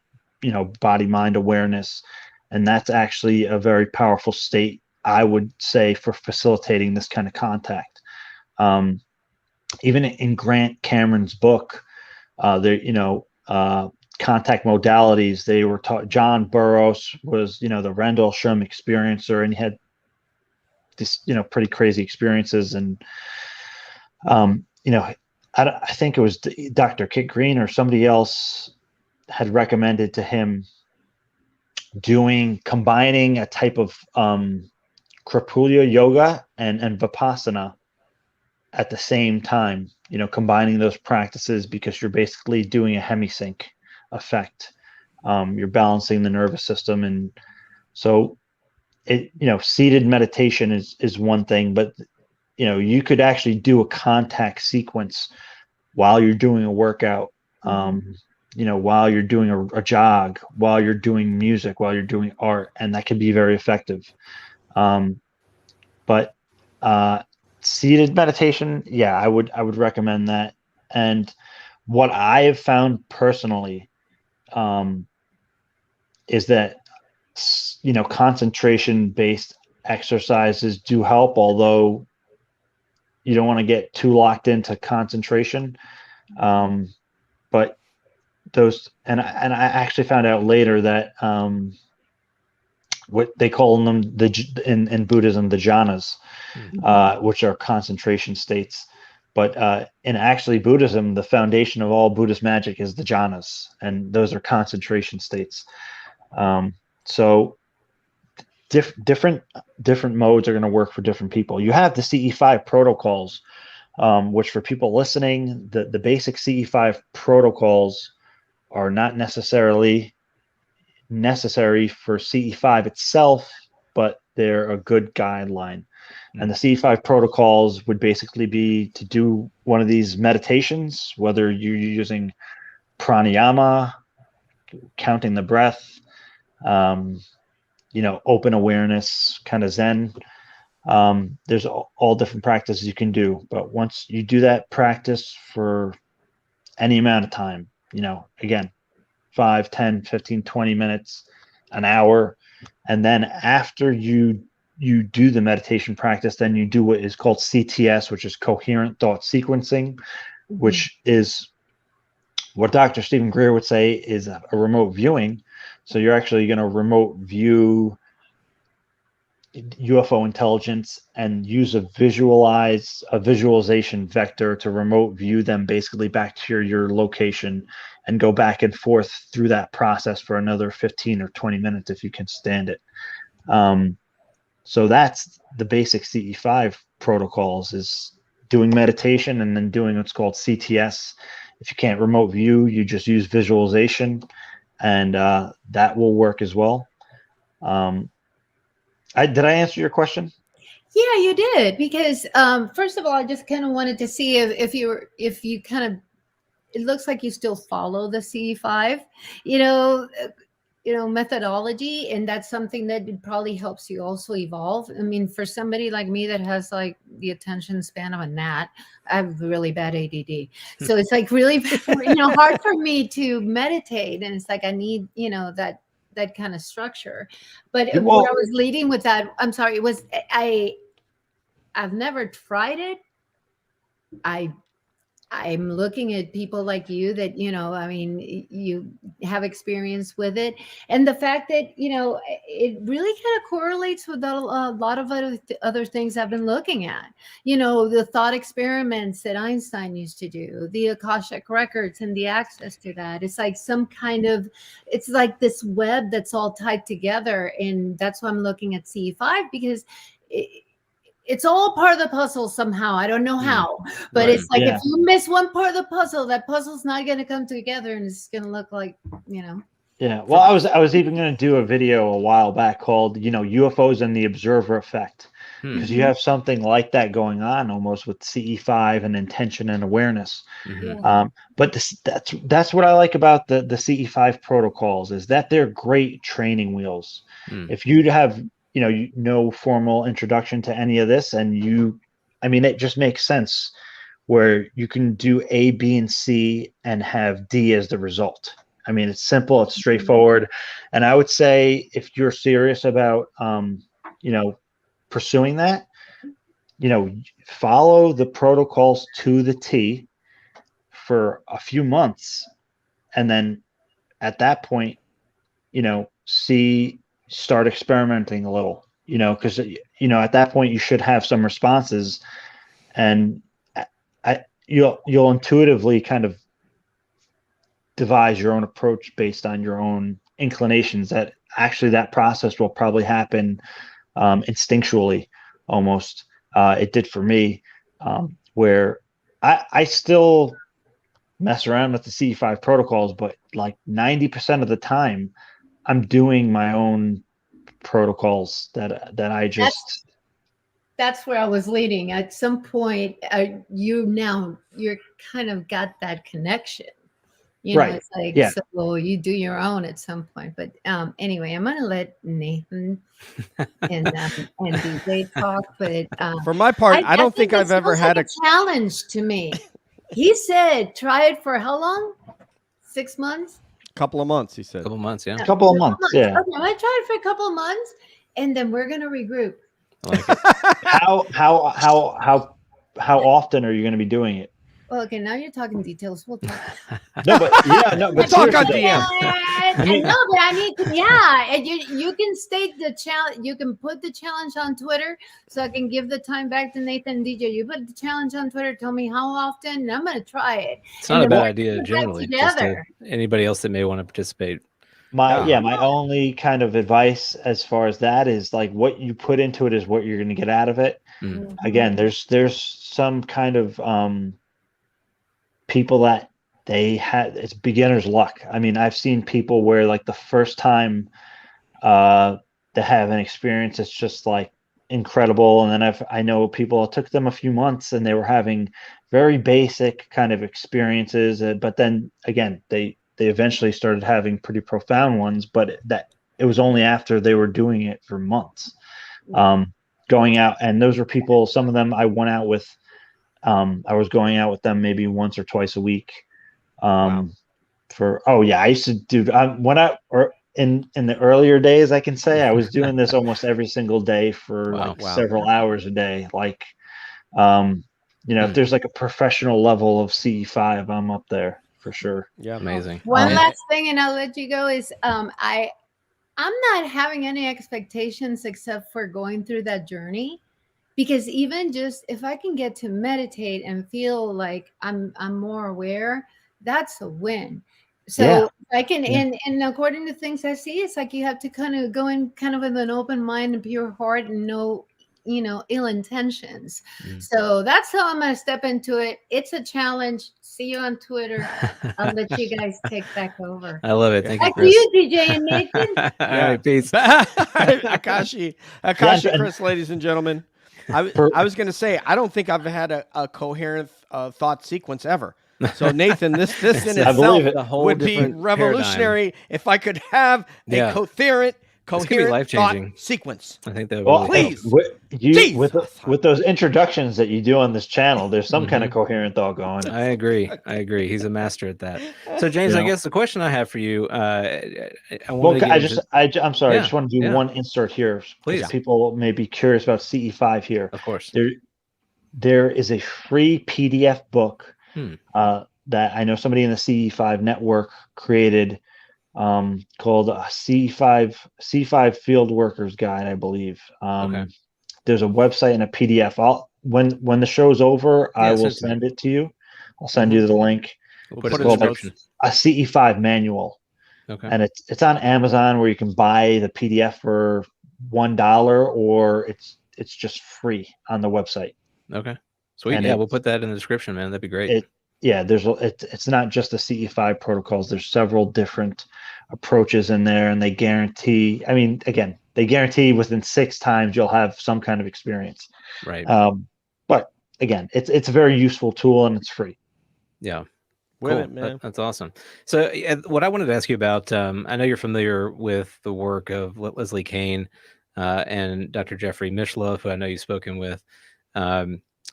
body mind awareness. And that's actually a very powerful state, I would say, for facilitating this kind of contact. Even in Grant Cameron's book, contact modalities, they were taught. John Burroughs was, the Rendlesham experiencer, and he had this, pretty crazy experiences. And, I think it was Dr. Kit Green or somebody else had recommended to him combining a type of Kripalu yoga and Vipassana at the same time, combining those practices, because you're basically doing a hemisync effect. You're balancing the nervous system. And so seated meditation is one thing, but you could actually do a contact sequence while you're doing a workout, while you're doing a jog, while you're doing music, while you're doing art, and that can be very effective. But seated meditation, yeah, I would recommend that. And what I have found personally is that concentration based exercises do help, although you don't want to get too locked into concentration. But those, and I actually found out later that what they call them in Buddhism, the jhanas, which are concentration states. But in actually Buddhism, the foundation of all Buddhist magic is the jhanas, and those are concentration states. So different modes are going to work for different people. You have the CE5 protocols, which for people listening, the basic CE5 protocols are not necessarily necessary for CE5 itself, but they're a good guideline. And the CE5 protocols would basically be to do one of these meditations, whether you're using pranayama, counting the breath, open awareness, kind of Zen. There's all different practices you can do. But once you do that practice for any amount of time, again, 5, 10, 15, 20 minutes, an hour. And then after you do the meditation practice, then you do what is called CTS, which is coherent thought sequencing, which is what Dr. Stephen Greer would say is a remote viewing. So you're actually going to remote view UFO intelligence and use a visualization vector to remote view them basically back to your location, and go back and forth through that process for another 15 or 20 minutes if you can stand it. So that's the basic CE5 protocols, is doing meditation and then doing what's called CTS. If you can't remote view, you just use visualization, and that will work as well. Did I answer your question? Yeah, you did. Because first of all, I just kind of wanted to see if you kind of, it looks like you still follow the CE5, methodology, and that's something that probably helps you also evolve. I mean, for somebody like me that has like the attention span of a gnat, I have really bad ADD, so it's like really hard for me to meditate, and it's like I need that kind of structure. But what I was leading with that, I'm sorry, it was I've never tried it. I'm looking at people like you that, you have experience with it. And the fact that, it really kind of correlates with a lot of other things I've been looking at. The thought experiments that Einstein used to do, the Akashic records and the access to that. It's like it's like this web that's all tied together. And that's why I'm looking at CE5, because it's all part of the puzzle somehow. I don't know how, but it's like, if you miss one part of the puzzle, that puzzle's not going to come together, and it's going to look like, Yeah. Well, I was even going to do a video a while back called, UFOs and the observer effect, because you have something like that going on almost with CE5 and intention and awareness. But that's what I like about the CE5 protocols, is that they're great training wheels. If you have no formal introduction to any of this, and it just makes sense where you can do A, B, and C and have D as the result. It's simple, it's straightforward. And I would say, if you're serious about, pursuing that, follow the protocols to the T for a few months. And then at that point, start experimenting a little, because at that point you should have some responses, and you'll intuitively kind of devise your own approach based on your own inclinations that actually that process will probably happen instinctually almost. It did for me, where I still mess around with the CE5 protocols, but like 90% of the time I'm doing my own protocols that I just That's where I was leading. At some point, you're kind of got that connection. Right. It's like, Yeah. so you do your own at some point. But anyway, I'm gonna let Nathan and DJ talk. But For my part, I don't think I've that ever sounds had like a challenge to me. He said, try it for how long? 6 months? couple of months, he said. couple months, yeah. a couple of months. Yeah. Okay, I'm gonna try it for a couple of months, and then we're gonna regroup. I like it. How often are you going to be doing it? Well, okay, now you're talking details. We'll talk. No, but We'll talk on seriously, DM. No, but I need to, yeah. And you can state the challenge. You can put the challenge on Twitter, so I can give the time back to Nathan and DJ. You put the challenge on Twitter. Tell me how often, and I'm gonna try it. It's not a bad idea generally. Just together. anybody else that may want to participate. My only kind of advice as far as that is like what you put into it is what you're going to get out of it. Mm. Again, there's some kind of people that it's beginner's luck. I mean, I've seen people where like the first time they have an experience, it's just like incredible. And then I know people, it took them a few months and they were having very basic kind of experiences. But then again, they eventually started having pretty profound ones, but that it was only after they were doing it for months, going out. And those were people, some of them I went out with, I was going out with them maybe once or twice a week. I used to do, in the earlier days, I can say I was doing this almost every single day for several hours a day. Like, if there's like a professional level of CE5, I'm up there. For sure. Yeah. Amazing. One last thing, and I'll let you go, is I'm not having any expectations except for going through that journey, because even just if I can get to meditate and feel like I'm more aware, that's a win. So I can, and according to things I see, it's like you have to kind of go in kind of with an open mind and pure heart and no ill intentions. So that's how I'm going to step into it. It's a challenge. See you on Twitter. I'll let you guys take back over. I love it. Thank you, Back to Chris. you, DJ and Nathan. All right, peace. Akashi, Chris, ladies and gentlemen. I was going to say, I don't think I've had a coherent thought sequence ever. So Nathan, this in itself would be revolutionary if I could have a coherent life-changing thought sequence. I think that would please. With those introductions that you do on this channel, there's some kind of coherent thought going. I agree. He's a master at that. So James, I guess the question I have for you, I'm sorry, I just want to do one insert here. Please. People may be curious about CE5 here. Of course. There is a free PDF book that I know somebody in the CE5 network created, called C5 Field Workers Guide, I believe. There's a website and a PDF. When the show's over, I will send it to you. I'll send you the link. We'll put it's it called in the a CE5 manual. Okay. And it's on Amazon where you can buy the PDF for $1 or it's just free on the website. Okay. Sweet. And we'll put that in the description, man. That'd be great. It's not just the CE5 protocols. There's several different approaches in there, and they guarantee within 6 times you'll have some kind of experience. Right. But again, it's a very useful tool and it's free. Yeah. Cool. Man. That's awesome. So what I wanted to ask you about, I know you're familiar with the work of Leslie Kane and Dr. Jeffrey Mishlove, who I know you've spoken with.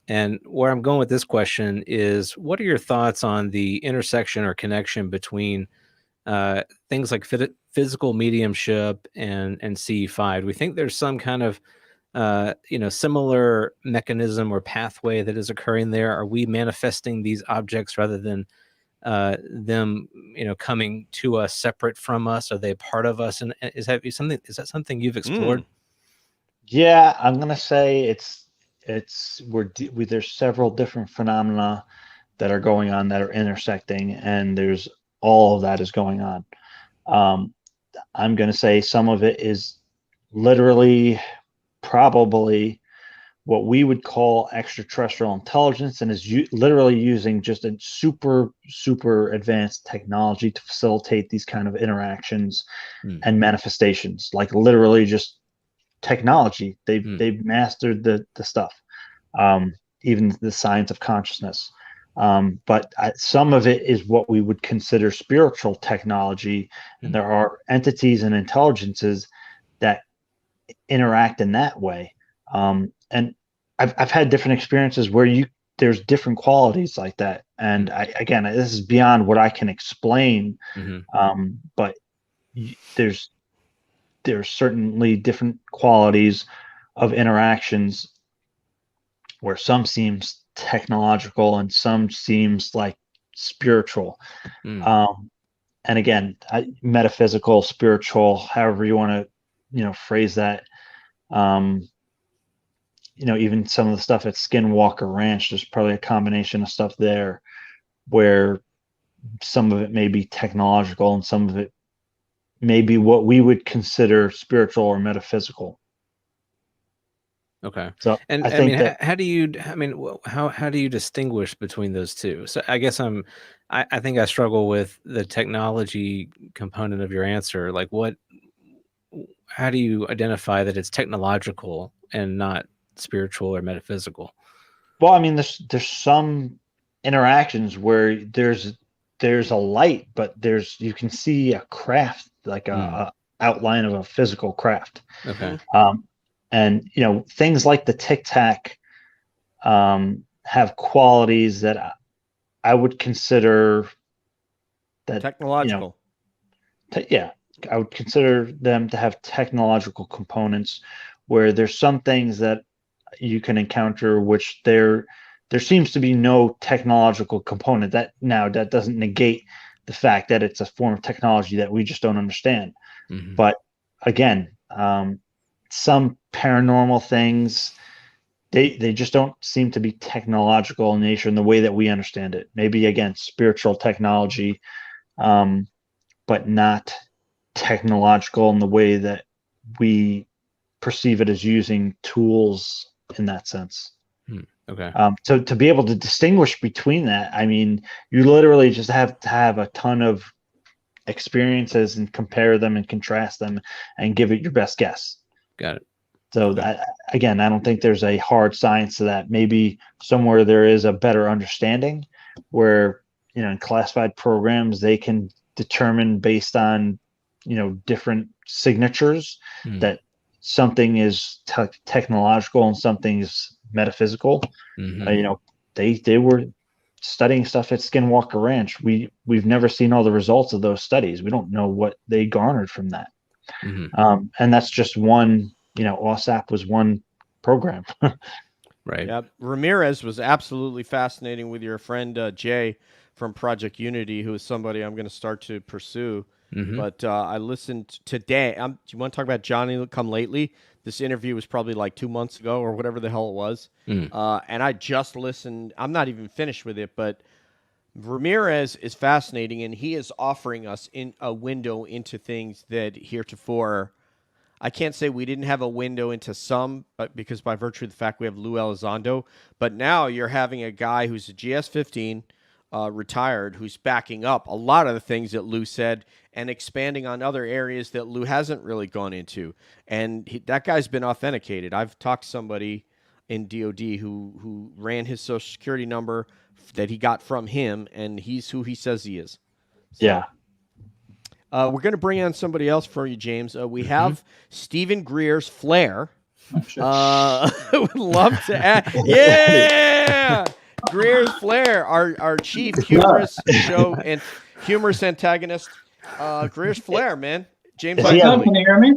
And where I'm going with this question is, what are your thoughts on the intersection or connection between things like physical mediumship and CE5? Do we think there's some kind of similar mechanism or pathway that is occurring there? Are we manifesting these objects rather than them coming to us separate from us? Are they a part of us? And is that something you've explored? Yeah, I'm gonna say there's several different phenomena that are going on that are intersecting, and there's all of that is going on. I'm going to say some of it is literally probably what we would call extraterrestrial intelligence, and is literally using just a super advanced technology to facilitate these kind of interactions and manifestations. Like literally just technology. They've mastered the stuff, even the science of consciousness. But some of it is what we would consider spiritual technology, and there are entities and intelligences that interact in that way. And I've had different experiences where there's different qualities like that. And again, this is beyond what I can explain. But there's certainly different qualities of interactions where some seems technological and some seems like spiritual. And again, metaphysical, spiritual, however you want to, phrase that. Even some of the stuff at Skinwalker Ranch, there's probably a combination of stuff there where some of it may be technological and some of it may be what we would consider spiritual or metaphysical. Okay. So and I think how do you distinguish between those two? So I guess I think I struggle with the technology component of your answer. Like how do you identify that it's technological and not spiritual or metaphysical? Well, I mean, there's some interactions where there's a light, but you can see a craft, like a outline of a physical craft. Okay. And things like the Tic Tac have qualities that I would consider that technological. I would consider them to have technological components, where there's some things that you can encounter which there seems to be no technological component. That doesn't negate the fact that it's a form of technology that we just don't understand. But again, some paranormal things, they just don't seem to be technological in nature in the way that we understand it. Maybe again, spiritual technology, but not technological in the way that we perceive it as using tools in that sense. Okay. So to be able to distinguish between that, I mean, you literally just have to have a ton of experiences and compare them and contrast them and give it your best guess. Got it. So again, I don't think there's a hard science to that. Maybe somewhere there is a better understanding where, in classified programs, they can determine based on, different signatures that something is technological and something is metaphysical. They were studying stuff at Skinwalker Ranch. We've never seen all the results of those studies. We don't know what they garnered from that. And that's just one, OSAP was one program. Right. Yeah. Ramirez was absolutely fascinating with your friend Jay from Project Unity, who is somebody I'm going to start to pursue. But I listened today. Do you want to talk about Johnny Come Lately? This interview was probably like 2 months ago or whatever the hell it was. And I just listened. I'm not even finished with it, but Ramirez is fascinating, and he is offering us in a window into things that heretofore, I can't say we didn't have a window into some, but because by virtue of the fact we have Lou Elizondo, but now you're having a guy who's a GS-15, retired, who's backing up a lot of the things that Lou said and expanding on other areas that Lou hasn't really gone into. And that guy's been authenticated. I've talked to somebody in DOD who ran his Social Security number that he got from him, and he's who he says he is. So, yeah. We're going to bring on somebody else for you, James. We have Stephen Greer's Flair. Would love to add. Yeah! Greer's Flair, our chief humorous show and humorous antagonist. Greer's Flair, man. James Can you hear me?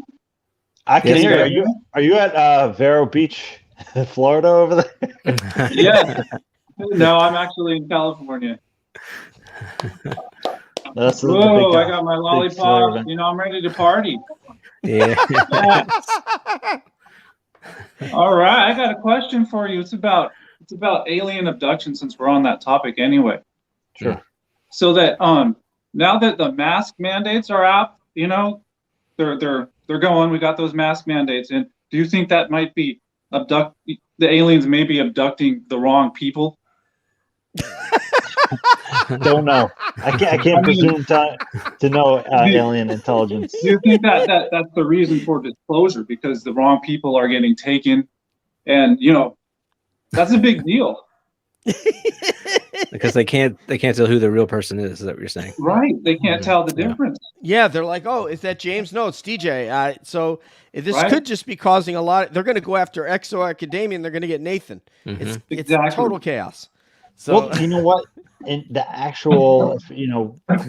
I can hear you. Are you at Vero Beach, Florida over there? Yeah. No, I'm actually in California. Whoa, I got my lollipop. I'm ready to party. Yeah. All right, I got a question for you. It's about alien abduction, since we're on that topic anyway. Sure. So that now that the mask mandates are out, they're going. We got those mask mandates in. Do you think that might be the aliens may be abducting the wrong people? Don't know. I can't presume to know alien intelligence. Do you think that's the reason for disclosure, because the wrong people are getting taken, and that's a big deal. Because they can't tell who the real person is that what you're saying? Right. They can't tell the difference. Yeah, they're like, oh, is that James? No, it's DJ. So this Right. could just be causing a lot. They're going to go after Exo Academia, and they're going to get Nathan. It's Exactly. total chaos. So Well, you know what? In the actual, we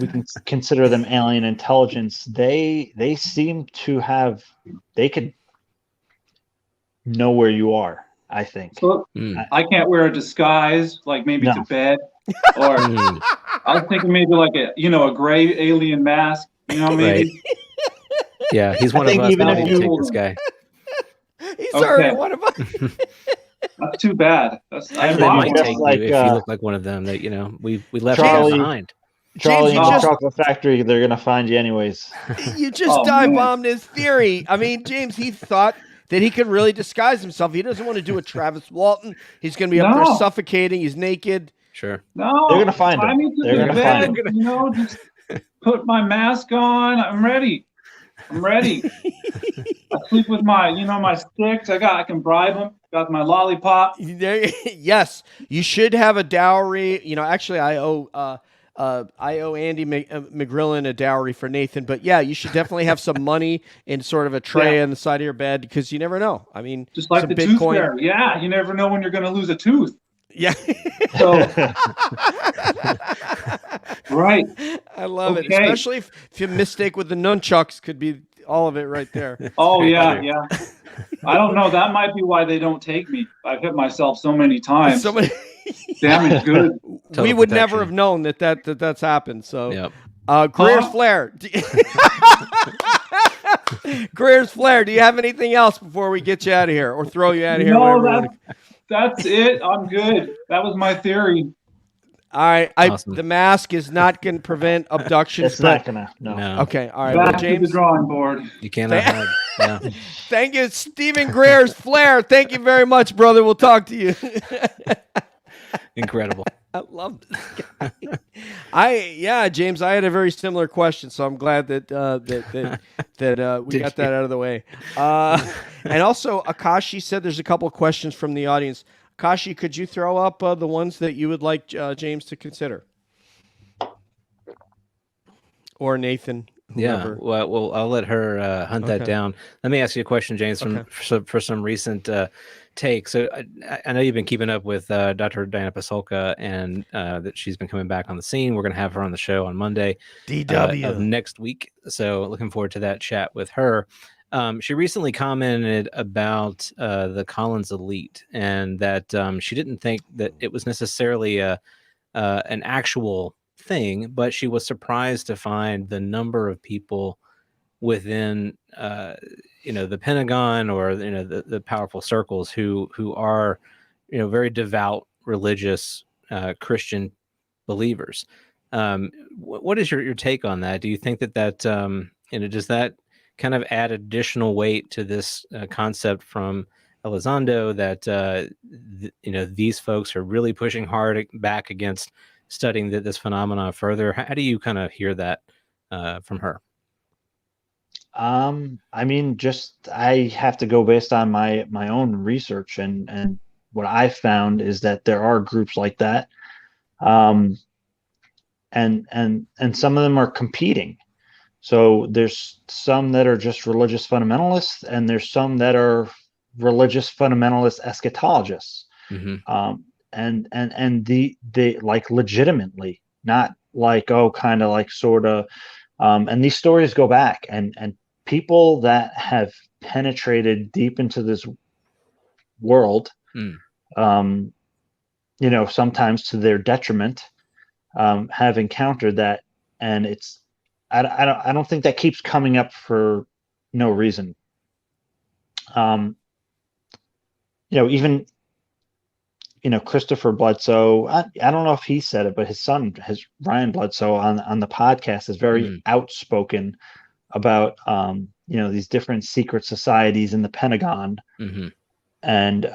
can consider them alien intelligence. They seem to have. They could know where you are. I think. So I can't wear a disguise, like maybe to bed, or I was thinking maybe like a gray alien mask, maybe. Right. Yeah, he's one of us. Even We if need to you- take this guy. he's already one of us. That's too bad. They I might guess take you like, if you look like one of them. That we left Charlie- you behind. Charlie you in the just- Chocolate Factory, they're gonna find you anyways. You just Oh, dive man. bombed his theory. I mean, James, he thought that he could really disguise himself. He doesn't want to do a Travis Walton. He's going to be up there No. suffocating. He's naked. Sure. No, They're gonna find tie him. me to They're the gonna bed, find just put my mask on. I'm ready. I sleep with my sticks. I can bribe them. Got my lollipop. Yes, you should have a dowry. Actually, I owe Andy McGrillen a dowry for Nathan. But yeah, you should definitely have some money in sort of a tray on the side of your bed, because you never know. I mean, Just like some the tooth Bitcoin. fairy. Yeah, you never know when you're going to lose a tooth. Yeah, So, right. I love it. Okay. Especially if you mistake with the nunchucks, could be all of it right there. Oh, very yeah, true. yeah. I don't know. That might be why they don't take me. I've hit myself so many times. Somebody, Damage good. Total we would protection. never have known that's happened. So, Yep. Greer's Huh? Flair. Greer's Flair. Do you have anything else before we get you out of here or throw you out of here? No, whatever you that's it. I'm good. That was my theory. All right. Awesome. The mask is not going to prevent abductions. It's not gonna. No. No, Okay. All right. Back Well, to the James, drawing board. you cannot hide. Yeah. thank you. Stephen Greer's Flair. Thank you very much, brother. We'll talk to you. Incredible. I love this guy. James, I had a very similar question, so I'm glad that we Did got that out of the way. And also, Akashi said there's a couple of questions from the audience. Akashi, could you throw up the ones that you would like James to consider, or Nathan? Yeah. Whoever. Well, I'll let her hunt that Okay. down. Let me ask you a question, James, for some recent take. So I know you've been keeping up with Dr. Diana Pasulka, and that she's been coming back on the scene. We're going to have her on the show on Monday of next week. So looking forward to that chat with her. She recently commented about the Collins elite, and that she didn't think that it was necessarily an actual thing, but she was surprised to find the number of people within the Pentagon, or the powerful circles who are very devout religious Christian believers. What is your take on that? Do you think that does that kind of add additional weight to this concept from Elizondo that these folks are really pushing hard back against studying this phenomena further? How do you kind of hear that from her? I mean, I have to go based on my own research, and what I found is that there are groups like that, and some of them are competing. So there's some that are just religious fundamentalists, and there's some that are religious fundamentalist eschatologists. Mm-hmm. And they like legitimately, not like kind of like sort of, and these stories go back, and people that have penetrated deep into this world, sometimes to their detriment, have encountered that, and I don't think that keeps coming up for no reason. Even Christopher Bledsoe, I don't know if he said it, but his son, Ryan Bledsoe, on the podcast is very outspoken about these different secret societies in the Pentagon, and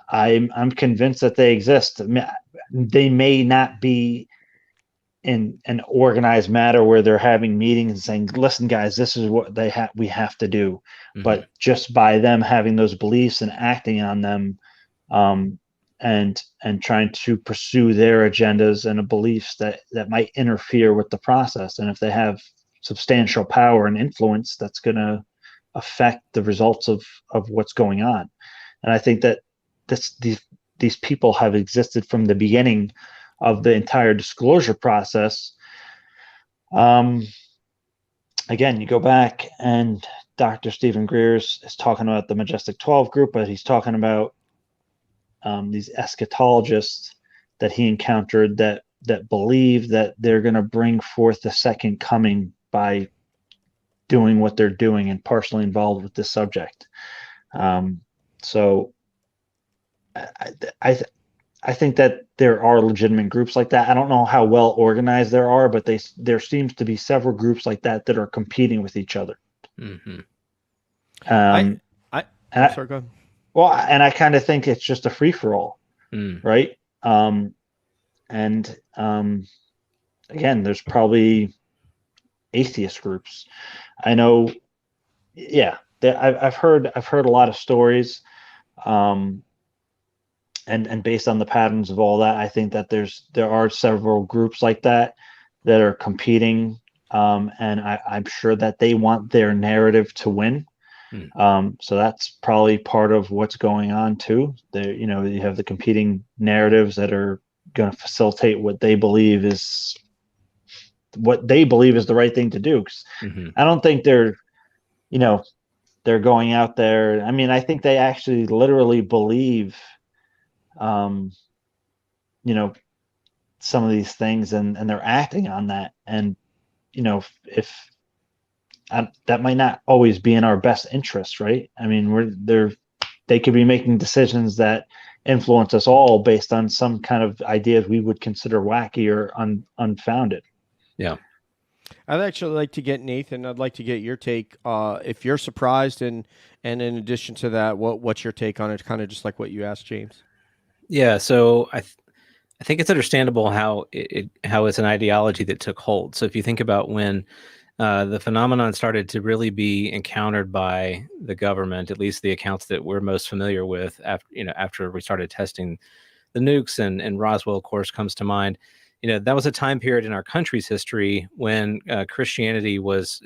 I'm convinced that they exist. They may not be in an organized matter where they're having meetings and saying, "Listen, guys, this is what we have to do." But just by them having those beliefs and acting on them, and trying to pursue their agendas and beliefs that might interfere with the process, and if they have substantial power and influence, that's going to affect the results of what's going on. And I think that these people have existed from the beginning of the entire disclosure process. Again, you go back and Dr. Stephen Greer is talking about the Majestic 12 group, but he's talking about these eschatologists that he encountered that believe that they're going to bring forth the second coming by doing what they're doing and partially involved with this subject. So I think that there are legitimate groups like that. I don't know how well organized there are, but there seems to be several groups like that are competing with each other. Sorry, go ahead. Well, and I kind of think it's just a free for all, right? Again, there's probably atheist groups. I know, yeah. I've heard a lot of stories, and based on the patterns of all that, I think that there are several groups like that are competing, and I'm sure that they want their narrative to win. So that's probably part of what's going on too. You have the competing narratives that are going to facilitate what they believe is the right thing to do. I don't think they're going out there. I mean, I think they actually literally believe, some of these things, and they're acting on that. And, if that might not always be in our best interest, right? I mean, they could be making decisions that influence us all based on some kind of ideas we would consider wacky or unfounded. Yeah. I'd actually like to get Nathan. I'd like to get your take. If you're surprised, and in addition to that, what's your take on it? Kind of just like what you asked James. Yeah. So I think it's understandable how it's an ideology that took hold. So if you think about when the phenomenon started to really be encountered by the government, at least the accounts that we're most familiar with, after we started testing the nukes, and Roswell, of course, comes to mind. That was a time period in our country's history when Christianity was,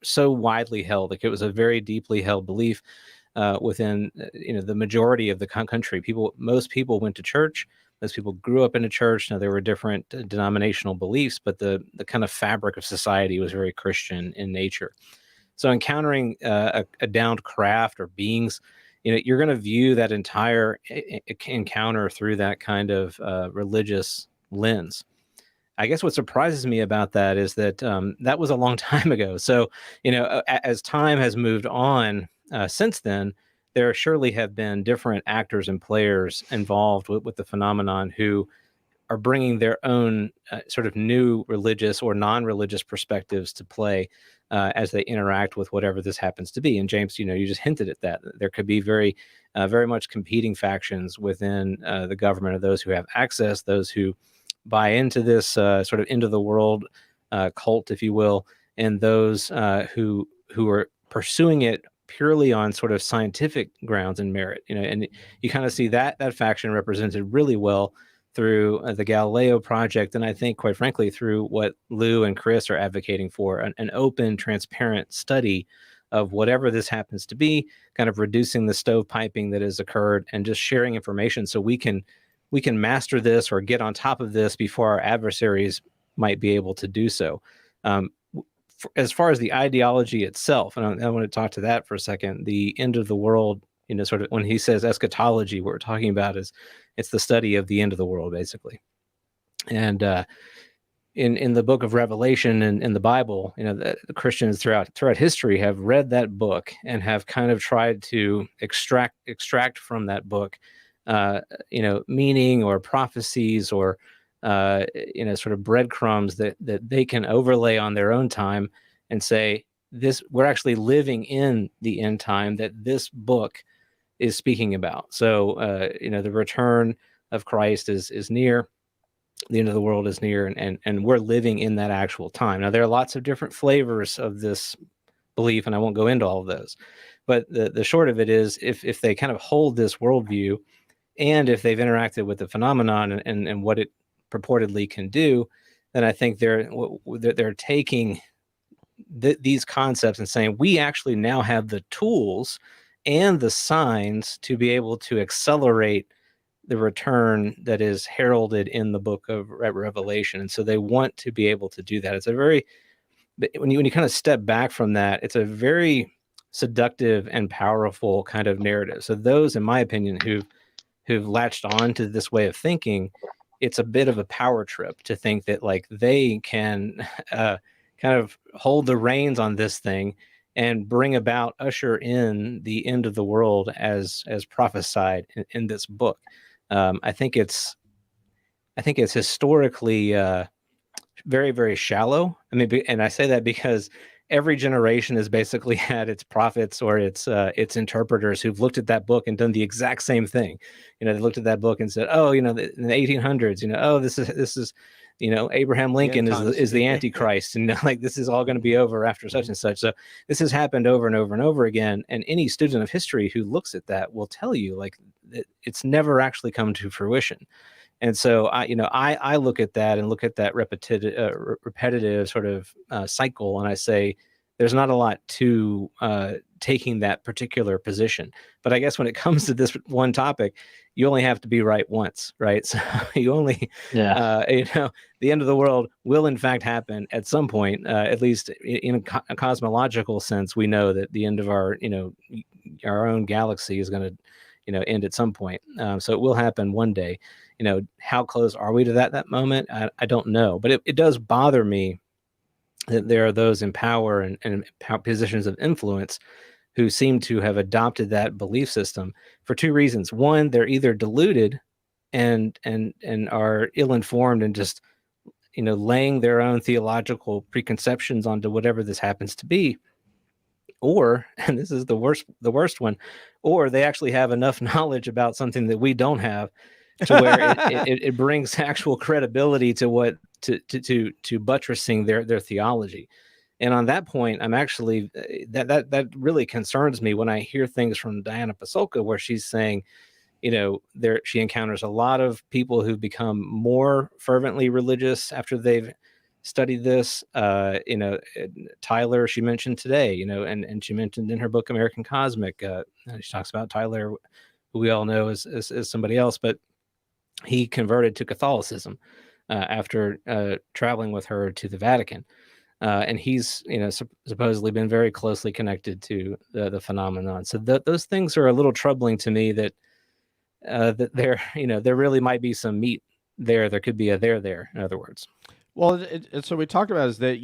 so widely held. Like, it was a very deeply held belief within, the majority of the country. Most people went to church. Most people grew up in a church. Now, there were different denominational beliefs, but the kind of fabric of society was very Christian in nature. So encountering a downed craft or beings, you're going to view that entire encounter through that kind of religious lens. I guess what surprises me about that is that that was a long time ago. So, as time has moved on since then, there surely have been different actors and players involved with the phenomenon who are bringing their own sort of new religious or non-religious perspectives to play as they interact with whatever this happens to be. And James, you just hinted at that. There could be very much competing factions within the government, of those who have access, those who buy into this sort of end of the world cult, if you will, and those who are pursuing it purely on sort of scientific grounds and merit. And you kind of see that faction represented really well through the Galileo project, and I think, quite frankly, through what Lou and Chris are advocating for, an open, transparent study of whatever this happens to be, kind of reducing the stovepiping that has occurred, and just sharing information so we can master this or get on top of this before our adversaries might be able to do so. As far as the ideology itself, and I want to talk to that for a second, the end of the world, sort of when he says eschatology, what we're talking about is it's the study of the end of the world, basically. And in the book of Revelation and in the Bible, the Christians throughout history have read that book and have kind of tried to extract from that book, meaning or prophecies or sort of breadcrumbs that they can overlay on their own time and say, we're actually living in the end time that this book is speaking about. So, the return of Christ is near. The end of the world is near, and we're living in that actual time. Now, there are lots of different flavors of this belief, and I won't go into all of those. But the short of it is, if they kind of hold this worldview, and if they've interacted with the phenomenon and what it purportedly can do, then I think they're taking these concepts and saying, we actually now have the tools and the signs to be able to accelerate the return that is heralded in the book of Revelation. And so they want to be able to do that. It's a very, when you kind of step back from that, it's a very seductive and powerful kind of narrative. So those, in my opinion, who've latched on to this way of thinking, it's a bit of a power trip to think that like they can kind of hold the reins on this thing and usher in the end of the world as prophesied in this book. I think it's historically very, very shallow. I mean, and I say that because every generation has basically had its prophets or its interpreters who've looked at that book and done the exact same thing. They looked at that book and said, oh, in the 1800s, oh, this is Abraham Lincoln is the Antichrist, and like this is all going to be over after such and such. So this has happened over and over and over again. And any student of history who looks at that will tell you like it's never actually come to fruition. And so I look at that and look at that repetitive sort of cycle, and I say there's not a lot to taking that particular position. But I guess when it comes to this one topic, you only have to be right once, right? So you only, the end of the world will in fact happen at some point, at least in a cosmological sense. We know that the end of our own galaxy is going to, end at some point. So it will happen one day. How close are we to that moment? I don't know, but it does bother me that there are those in power and positions of influence who seem to have adopted that belief system for two reasons. One, they're either deluded and are ill-informed and just, laying their own theological preconceptions onto whatever this happens to be. Or, and this is the worst one, or they actually have enough knowledge about something that we don't have to where it brings actual credibility to to buttressing their theology. And on that point, I'm actually that really concerns me when I hear things from Diana Pasulka where she's saying, she encounters a lot of people who've become more fervently religious after they've studied this. Tyler, she mentioned today, and she mentioned in her book American Cosmic, she talks about Tyler, who we all know as somebody else, but he converted to Catholicism after traveling with her to the Vatican. And he's, supposedly been very closely connected to the phenomenon. So those things are a little troubling to me that there, there really might be some meat there. There could be a there, in other words. Well, so we talked about is that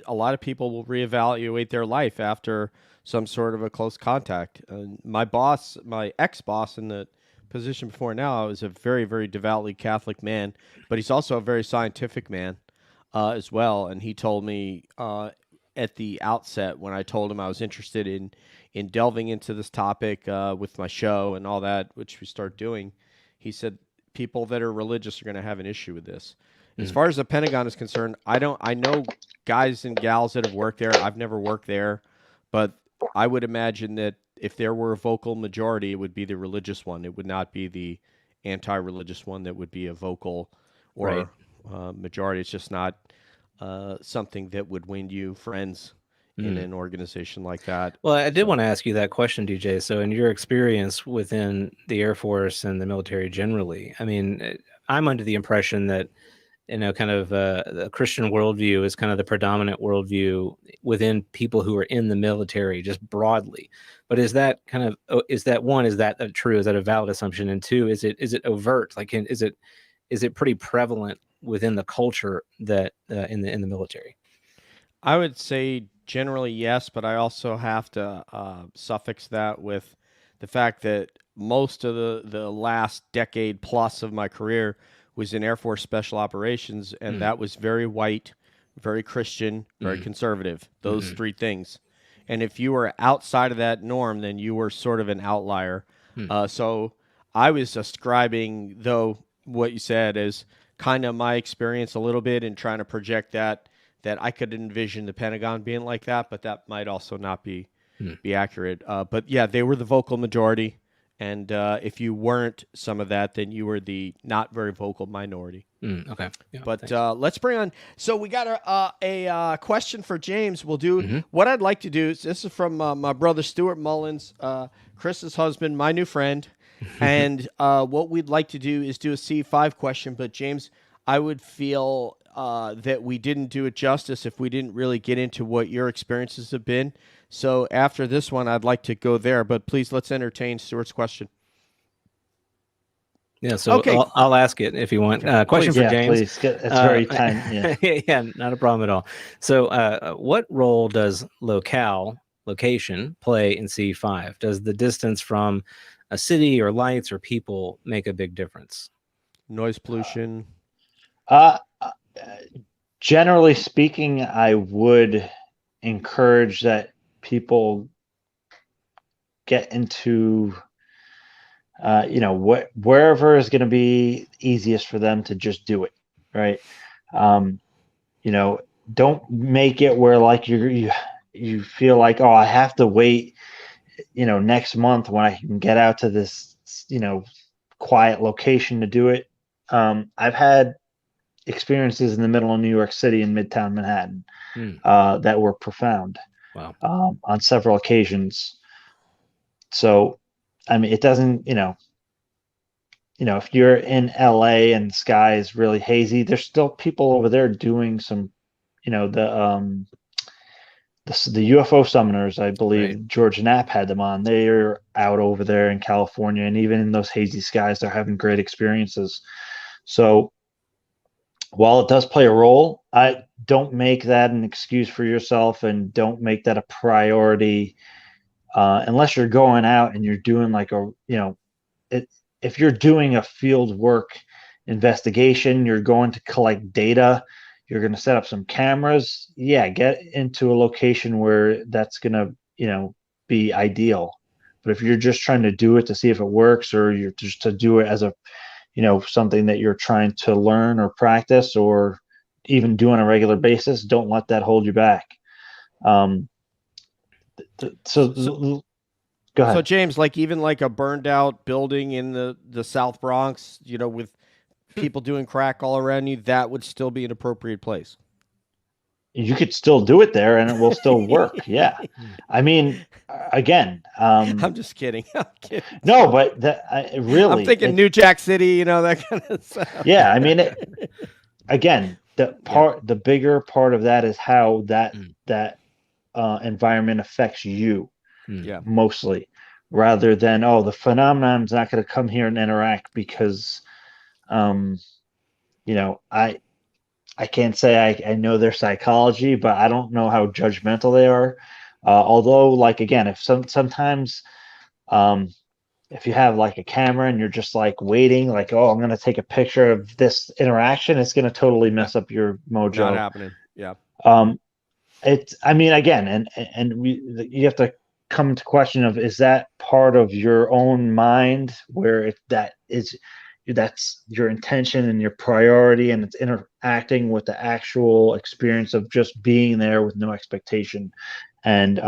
a lot of people will reevaluate their life after some sort of a close contact. My ex-boss in the position before now is a very, very devoutly Catholic man, but he's also a very scientific man as well. And he told me at the outset when I told him I was interested in delving into this topic with my show and all that, which we start doing, he said people that are religious are going to have an issue with this. As far as the Pentagon is concerned, I know guys and gals that have worked there. I've never worked there, but I would imagine that if there were a vocal majority, it would be the religious one. It would not be the anti-religious one that would be a vocal or majority. It's just not something that would win you friends in an organization like that. Well, I did want to ask you that question, DJ. So in your experience within the Air Force and the military generally, I mean, I'm under the impression that kind of the Christian worldview is kind of the predominant worldview within people who are in the military, just broadly. But is that true? Is that a valid assumption? And two, is it overt? Like, is it pretty prevalent within the culture that in the military? I would say generally yes, but I also have to suffix that with the fact that most of the last decade plus of my career was in Air Force Special Operations, and that was very white, very Christian, very Mm. conservative. Those Mhm. 3 things. And if you were outside of that norm, then you were sort of an outlier. So I was ascribing, though, what you said as kind of my experience a little bit and trying to project that I could envision the Pentagon being like that, but that might also not be accurate. But yeah, they were the vocal majority. And if you weren't some of that, then you were the not very vocal minority. Okay. Yeah, but let's bring on. So we got a question for James. We'll do Mm-hmm. what I'd like to do. This is from my brother Stuart Mullins, Chris's husband, my new friend. And what we'd like to do is do a C5 question. But James, I would feel that we didn't do it justice if we didn't really get into what your experiences have been. So after this one, I'd like to go there. But please, let's entertain Stuart's question. Yeah, so Okay. I'll ask it if you want. Question Please. for James. Please. It's very time. Yeah. Yeah, not a problem at all. So, what role does location play in C5? Does the distance from a city or lights or people make a big difference? Noise pollution. Generally speaking, I would encourage that people get into wherever is going to be easiest for them to just do it, right? Don't make it where like you feel like, oh, I have to wait, next month when I can get out to this, quiet location to do it. I've had experiences in the middle of New York City in Midtown Manhattan that were profound. Wow. On several occasions. So, I mean, it doesn't, if you're in LA and the sky is really hazy, there's still people over there doing some, the UFO summoners, I believe Right. George Knapp had them on. They're out over there in California, and even in those hazy skies, they're having great experiences. So while it does play a role, I don't make that an excuse for yourself, and don't make that a priority unless you're going out and you're doing like if you're doing a field work investigation, you're going to collect data, you're going to set up some cameras. Yeah, get into a location where that's going to, be ideal. But if you're just trying to do it to see if it works, or you're just to do it as a, something that you're trying to learn or practice or even do on a regular basis, don't let that hold you back. So go ahead. So James, like even like a burned out building in the South Bronx, with people doing crack all around you, that would still be an appropriate place. You could still do it there and it will still work. Yeah. I mean, again, I'm just kidding. I'm kidding. No, but really, I'm thinking New Jack City, that kind of stuff. Yeah. I mean, again, the bigger part of that is how that environment affects you. Yeah. Mostly, rather than, the phenomenon's not going to come here and interact because, I can't say I know their psychology, but I don't know how judgmental they are. Although, like, again, if sometimes, if you have like a camera and you're just like waiting, like, oh, I'm going to take a picture of this interaction, it's going to totally mess up your mojo. Not happening. Yeah. I mean, again, and you have to come into question of, is that part of your own mind where that's your intention and your priority, and it's interacting with the actual experience of just being there with no expectation and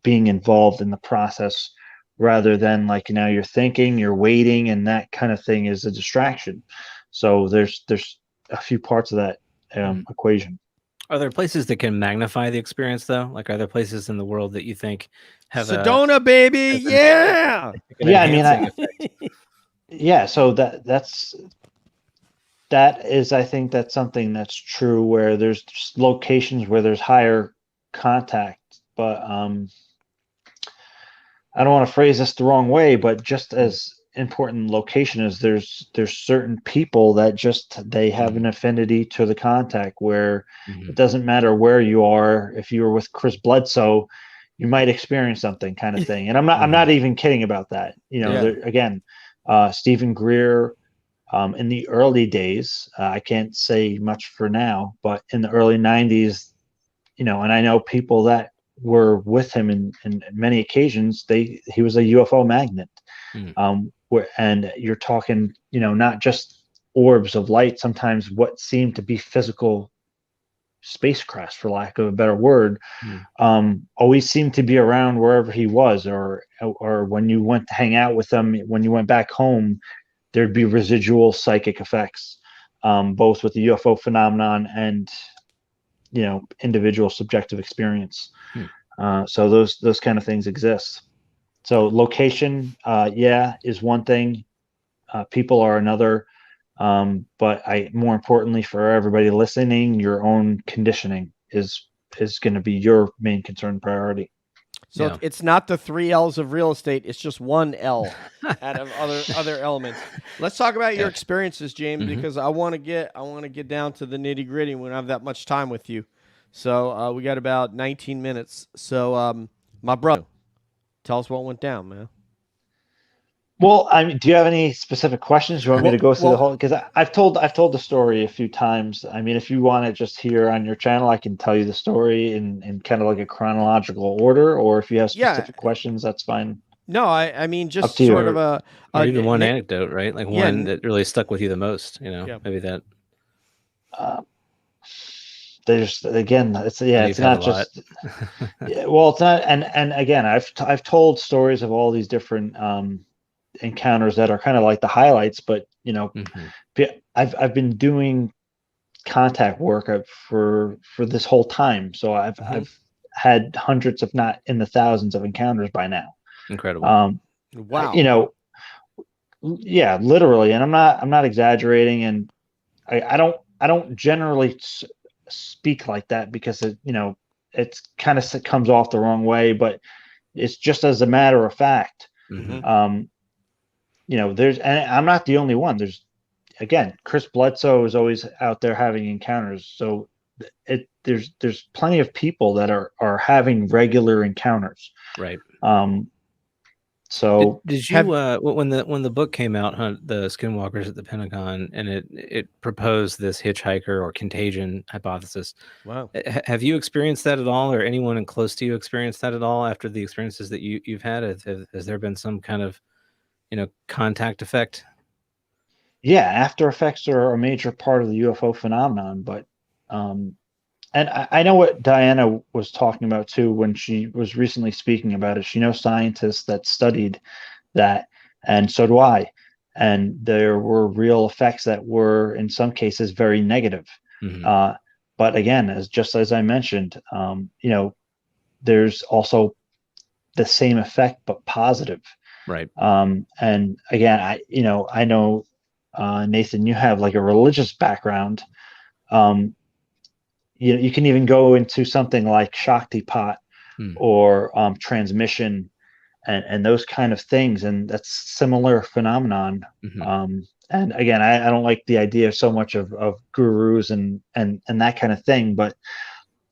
being involved in the process, rather than like, now you're thinking, you're waiting, and that kind of thing is a distraction. So there's a few parts of that equation. Are there places that can magnify the experience, though? Like, are there places in the world that you think have Sedona, baby? Yeah. Yeah, I mean, yeah. So that is, I think that's something that's true, where there's just locations where there's higher contact, but I don't want to phrase this the wrong way, but just as important location is, there's certain people that they have an affinity to the contact, where it doesn't matter where you are. If you were with Chris Bledsoe, you might experience something, kind of thing. And I'm not even kidding about that. Again, Stephen Greer, In the early days, I can't say much for now, but in the early 90s, and I know people that were with him in many occasions, he was a UFO magnet. And you're talking, not just orbs of light, sometimes what seemed to be physical spacecraft, for lack of a better word, always seemed to be around wherever he was, or when you went to hang out with him, when you went back home, there'd be residual psychic effects, both with the UFO phenomenon and individual subjective experience. So those kind of things exist. So location, is one thing. People are another. But more importantly for everybody listening, your own conditioning is going to be your main concern priority. So it's not the 3 L's of real estate. It's just one L out of other elements. Let's talk about your experiences, James, because I want to get down to the nitty gritty. We don't have that much time with you. So we got about 19 minutes. So my brother, tell us what went down, man. Well, do you have any specific questions? Do you want me to go through the whole? Because I've told the story a few times. I mean, if you want to just hear on your channel, I can tell you the story in kind of like a chronological order, or if you have specific questions, that's fine. No, I mean just sort of a or even one anecdote, right? Like one that really stuck with you the most. Maybe that. There's again, it's not just. Well, it's not, and again, I've told stories of all these different encounters that are kind of like the highlights, but I've been doing contact work for this whole time, so I've had hundreds, if not in the thousands, of encounters by now. Incredible. Wow. Yeah, literally, and I'm not exaggerating, and I don't generally speak like that because it's kind of comes off the wrong way, but it's just as a matter of fact. There's, and I'm not the only one. Again, Chris Bledsoe is always out there having encounters. So there's plenty of people that are having regular encounters. Right. So did you when the book came out, the Skinwalkers at the Pentagon, and it proposed this hitchhiker or contagion hypothesis? Wow. Have you experienced that at all, or anyone close to you experienced that at all after the experiences that you've had? Has there been some kind of contact effect? Yeah, after effects are a major part of the UFO phenomenon, but and I know what Diana was talking about too when she was recently speaking about it. She knows scientists that studied that, and so do I. And there were real effects that were, in some cases, very negative. But again, as I mentioned, there's also the same effect but positive. Right. And again, I know, Nathan, you have like a religious background. You can even go into something like Shaktipat or transmission and those kind of things, and that's similar phenomenon. And again, I don't like the idea so much of gurus and that kind of thing, but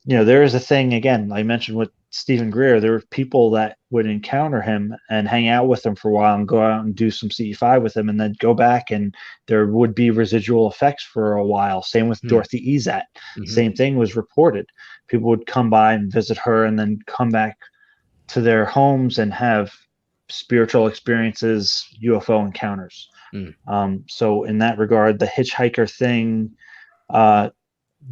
there is a thing, again, I mentioned with Stephen Greer, there were people that would encounter him and hang out with him for a while and go out and do some CE5 with him and then go back, and there would be residual effects for a while. Same with Dorothy Ezat. Same thing was reported. People would come by and visit her and then come back to their homes and have spiritual experiences, UFO encounters. So in that regard, the hitchhiker thing,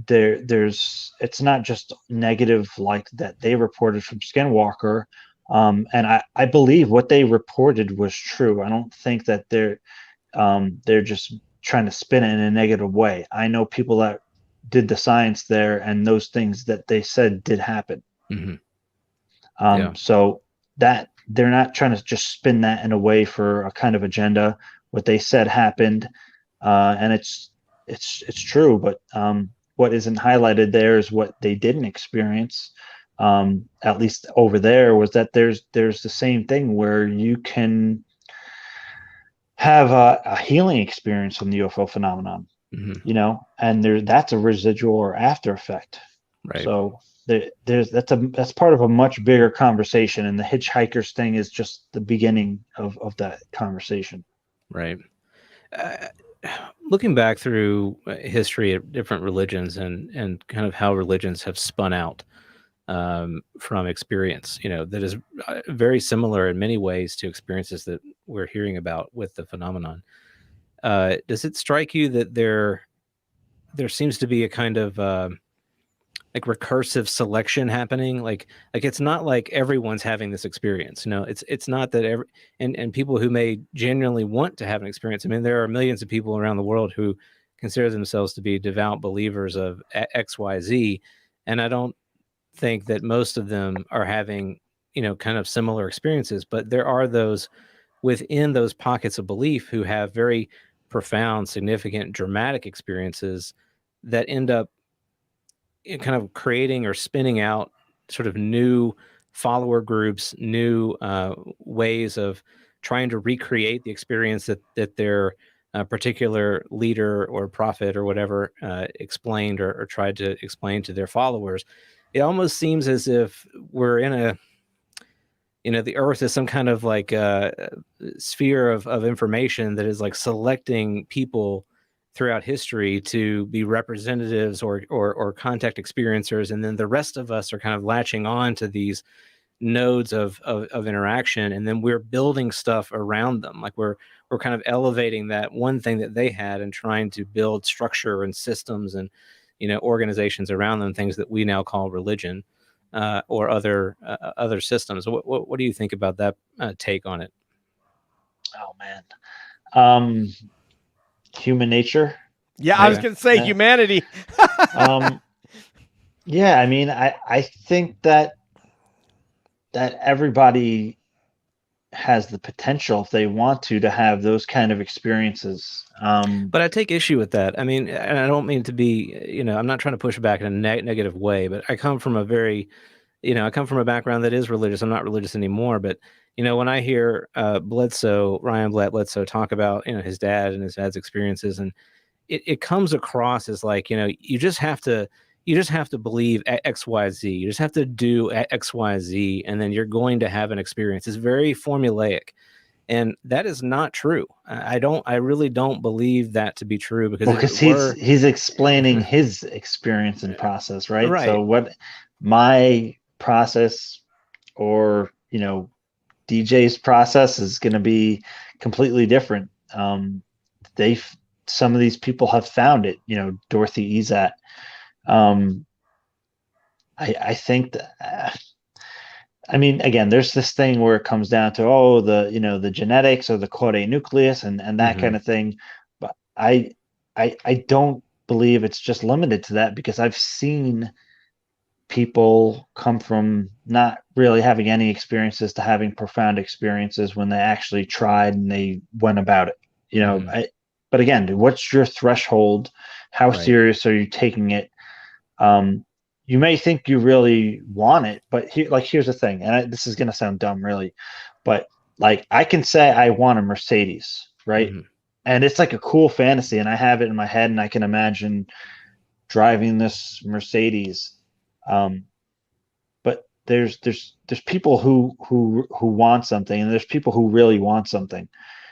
it's not just negative like that they reported from Skinwalker, and I believe what they reported was true. I don't think that they're just trying to spin it in a negative way. I know people that did the science there, and those things that they said did happen. So that they're not trying to just spin that in a way for a kind of agenda. What they said happened, and it's true, but what isn't highlighted there is what they didn't experience, at least over there, was that there's the same thing where you can have a healing experience from the UFO phenomenon, and that's a residual or after effect. Right. So that's part of a much bigger conversation, and the hitchhikers thing is just the beginning of that conversation. Right. looking back through history of different religions and kind of how religions have spun out from experience, that is very similar in many ways to experiences that we're hearing about with the phenomenon. Does it strike you that there seems to be a kind of like recursive selection happening? Like it's not like everyone's having this experience. It's not that and people who may genuinely want to have an experience. I mean, there are millions of people around the world who consider themselves to be devout believers of XYZ, and I don't think that most of them are having, kind of similar experiences, but there are those within those pockets of belief who have very profound, significant, dramatic experiences that end up kind of creating or spinning out sort of new follower groups, new ways of trying to recreate the experience that their particular leader or prophet or whatever explained or tried to explain to their followers. It almost seems as if we're in a, the earth is some kind of like sphere of information that is like selecting people throughout history to be representatives or contact experiencers, and then the rest of us are kind of latching on to these nodes of interaction, and then we're building stuff around them. Like we're kind of elevating that one thing that they had and trying to build structure and systems and organizations around them, things that we now call religion or other systems. What do you think about that take on it? Oh man, human nature. Yeah, I was going to say humanity. Yeah, I mean, I think that everybody has the potential, if they want to have those kind of experiences. But I take issue with that. I mean, and I don't mean to be, I'm not trying to push back in a negative way, but I come from a very, I come from a background that is religious. I'm not religious anymore, but when I hear Ryan Bledsoe talk about, his dad and his dad's experiences, and it comes across as like, you just have to believe XYZ. You just have to do XYZ, and then you're going to have an experience. It's very formulaic, and that is not true. I really don't believe that to be true, because he's explaining his experience and process, right? Right. So what my process or DJ's process is going to be completely different. Some of these people have found it. Dorothy Ezat. I think that, I mean, again, there's this thing where it comes down to, the genetics or the caudate nucleus and that kind of thing. But I don't believe it's just limited to that, because I've seen people come from not really having any experiences to having profound experiences when they actually tried and they went about it. But again, what's your threshold? How serious are you taking it? You may think you really want it, but here's the thing, and this is going to sound dumb, really, but like I can say I want a Mercedes, right? And it's like a cool fantasy, and I have it in my head, and I can imagine driving this Mercedes. But there's people who want something, and there's people who really want something,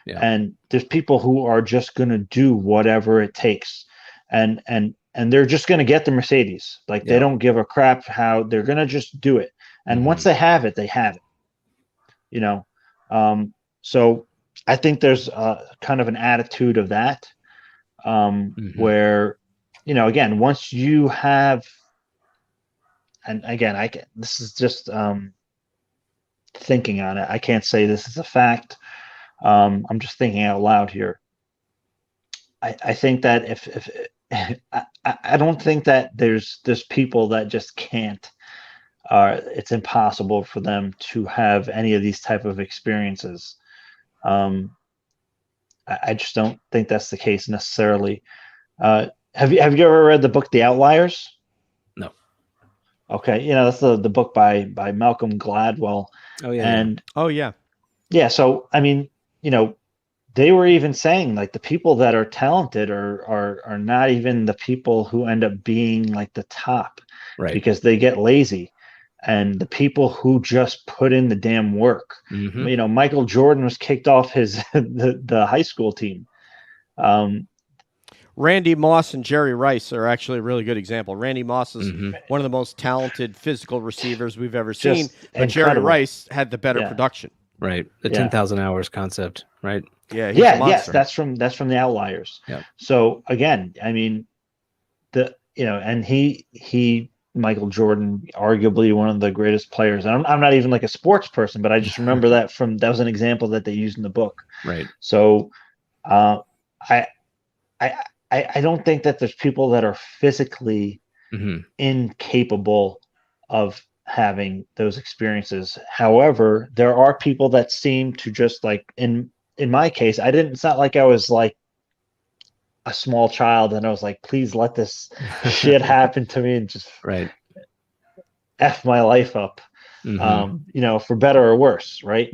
and there's people who are just going to do whatever it takes, and they're just going to get the Mercedes. Like they don't give a crap how, they're going to just do it. And once they have it, they have it, so I think there's kind of an attitude of that, where, again, once you have, and again, this is just thinking on it. I can't say this is a fact. I'm just thinking out loud here. I think that if I don't think that there's people that just can't, it's impossible for them to have any of these type of experiences. I just don't think that's the case necessarily. Have you ever read the book The Outliers? No. Okay, that's the book by Malcolm Gladwell. Oh yeah. And yeah. So I mean, they were even saying like the people that are talented are not even the people who end up being like the top, right? Because they get lazy. And the people who just put in the damn work, Michael Jordan was kicked off the high school team. Randy Moss and Jerry Rice are actually a really good example. Randy Moss is one of the most talented physical receivers we've ever seen, but Jerry Rice had the better production. Right. The 10,000 hours concept, right? Yeah, he's a monster. Yes, that's from the Outliers. Yeah. So again, I mean, and he Michael Jordan, arguably one of the greatest players. And I'm not even like a sports person, but I just remember that was an example that they used in the book. Right. So I don't think that there's people that are physically incapable of having those experiences. However, there are people that seem to just like in my case, it's not like I was like a small child and I was like, please let this shit happen to me and just F my life up, for better or worse. Right.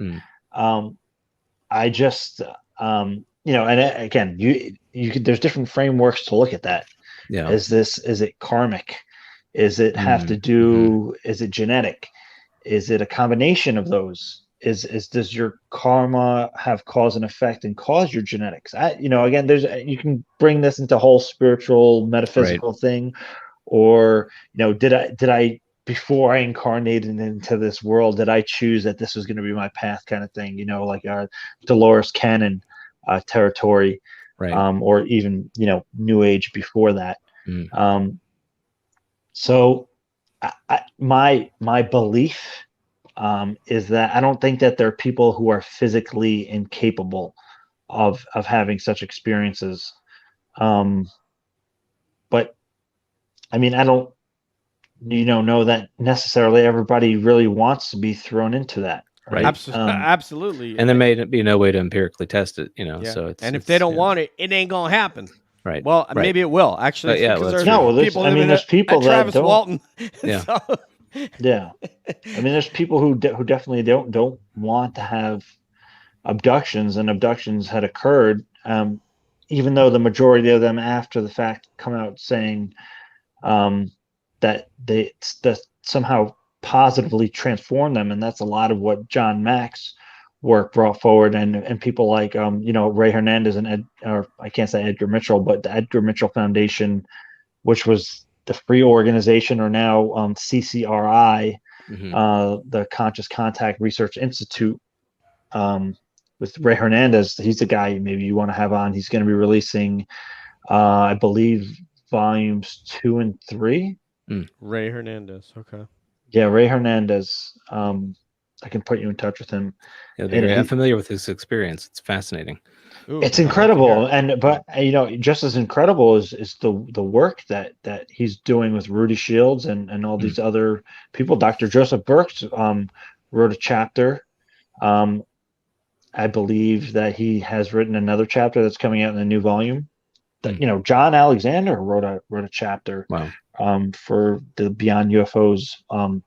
I just, and again, you could, there's different frameworks to look at that. Yeah. Is it karmic? Is it have to do, is it genetic? Is it a combination of those? Does your karma have cause and effect and cause your genetics? Again, you can bring this into whole spiritual metaphysical thing, or did I before I incarnated into this world, did I choose that this was going to be my path, kind of thing? Like Dolores Cannon territory, or even New Age before that. So my belief is that I don't think that there are people who are physically incapable of having such experiences. But I mean, I don't, know that necessarily everybody really wants to be thrown into that. Right. Absolutely. And there may be no way to empirically test it, so if they don't want it, it ain't going to happen. Right. Well, maybe it will actually. There's people Travis that don't. Walton. Yeah. Yeah. I mean, there's people who definitely don't want to have abductions, and abductions had occurred, even though the majority of them after the fact come out saying that that somehow positively transform them. And that's a lot of what John Mack's work brought forward, and people like Ray Hernandez and I can't say Edgar Mitchell, but the Edgar Mitchell Foundation, which was the free organization, or now CCRI, the Conscious Contact Research Institute, with Ray Hernandez. He's the guy maybe you want to have on. He's going to be releasing, I believe, volumes 2 and 3. Ray Hernandez. Okay. Yeah, Ray Hernandez. I can put you in touch with him. Yeah, I'm familiar with his experience. It's fascinating. Ooh, it's incredible, but just as incredible is the work that he's doing with Rudy Shields and all these other people. Dr. Joseph Burks wrote a chapter. I believe that he has written another chapter that's coming out in a new volume. That John Alexander wrote a chapter. Wow. For the Beyond UFOs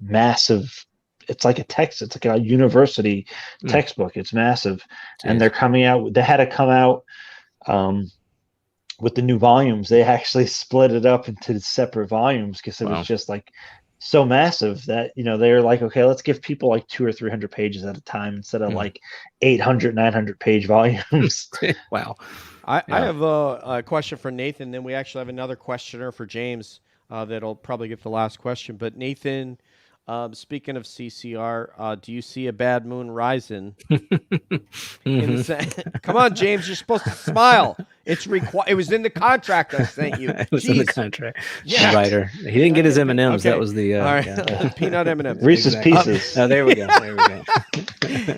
massive. It's like a text. It's like a university textbook. It's massive. Jeez. And they're coming out. They had to come out with the new volumes. They actually split it up into separate volumes because it was just like so massive that they're like, okay, let's give people like 200 or 300 pages at a time instead of like 800, 900 page volumes. Wow. I have a question for Nathan. Then we actually have another questioner for James that'll probably get the last question. But Nathan. Speaking of CCR, do you see a bad moon rising? Come on, James, you're supposed to smile. It was in the contract I sent you. It was in the contract. Yeah. The writer. He didn't get his M&Ms. Okay. That was the all right. The peanut M&Ms. Reese's Pieces. Oh, there we go. There we go.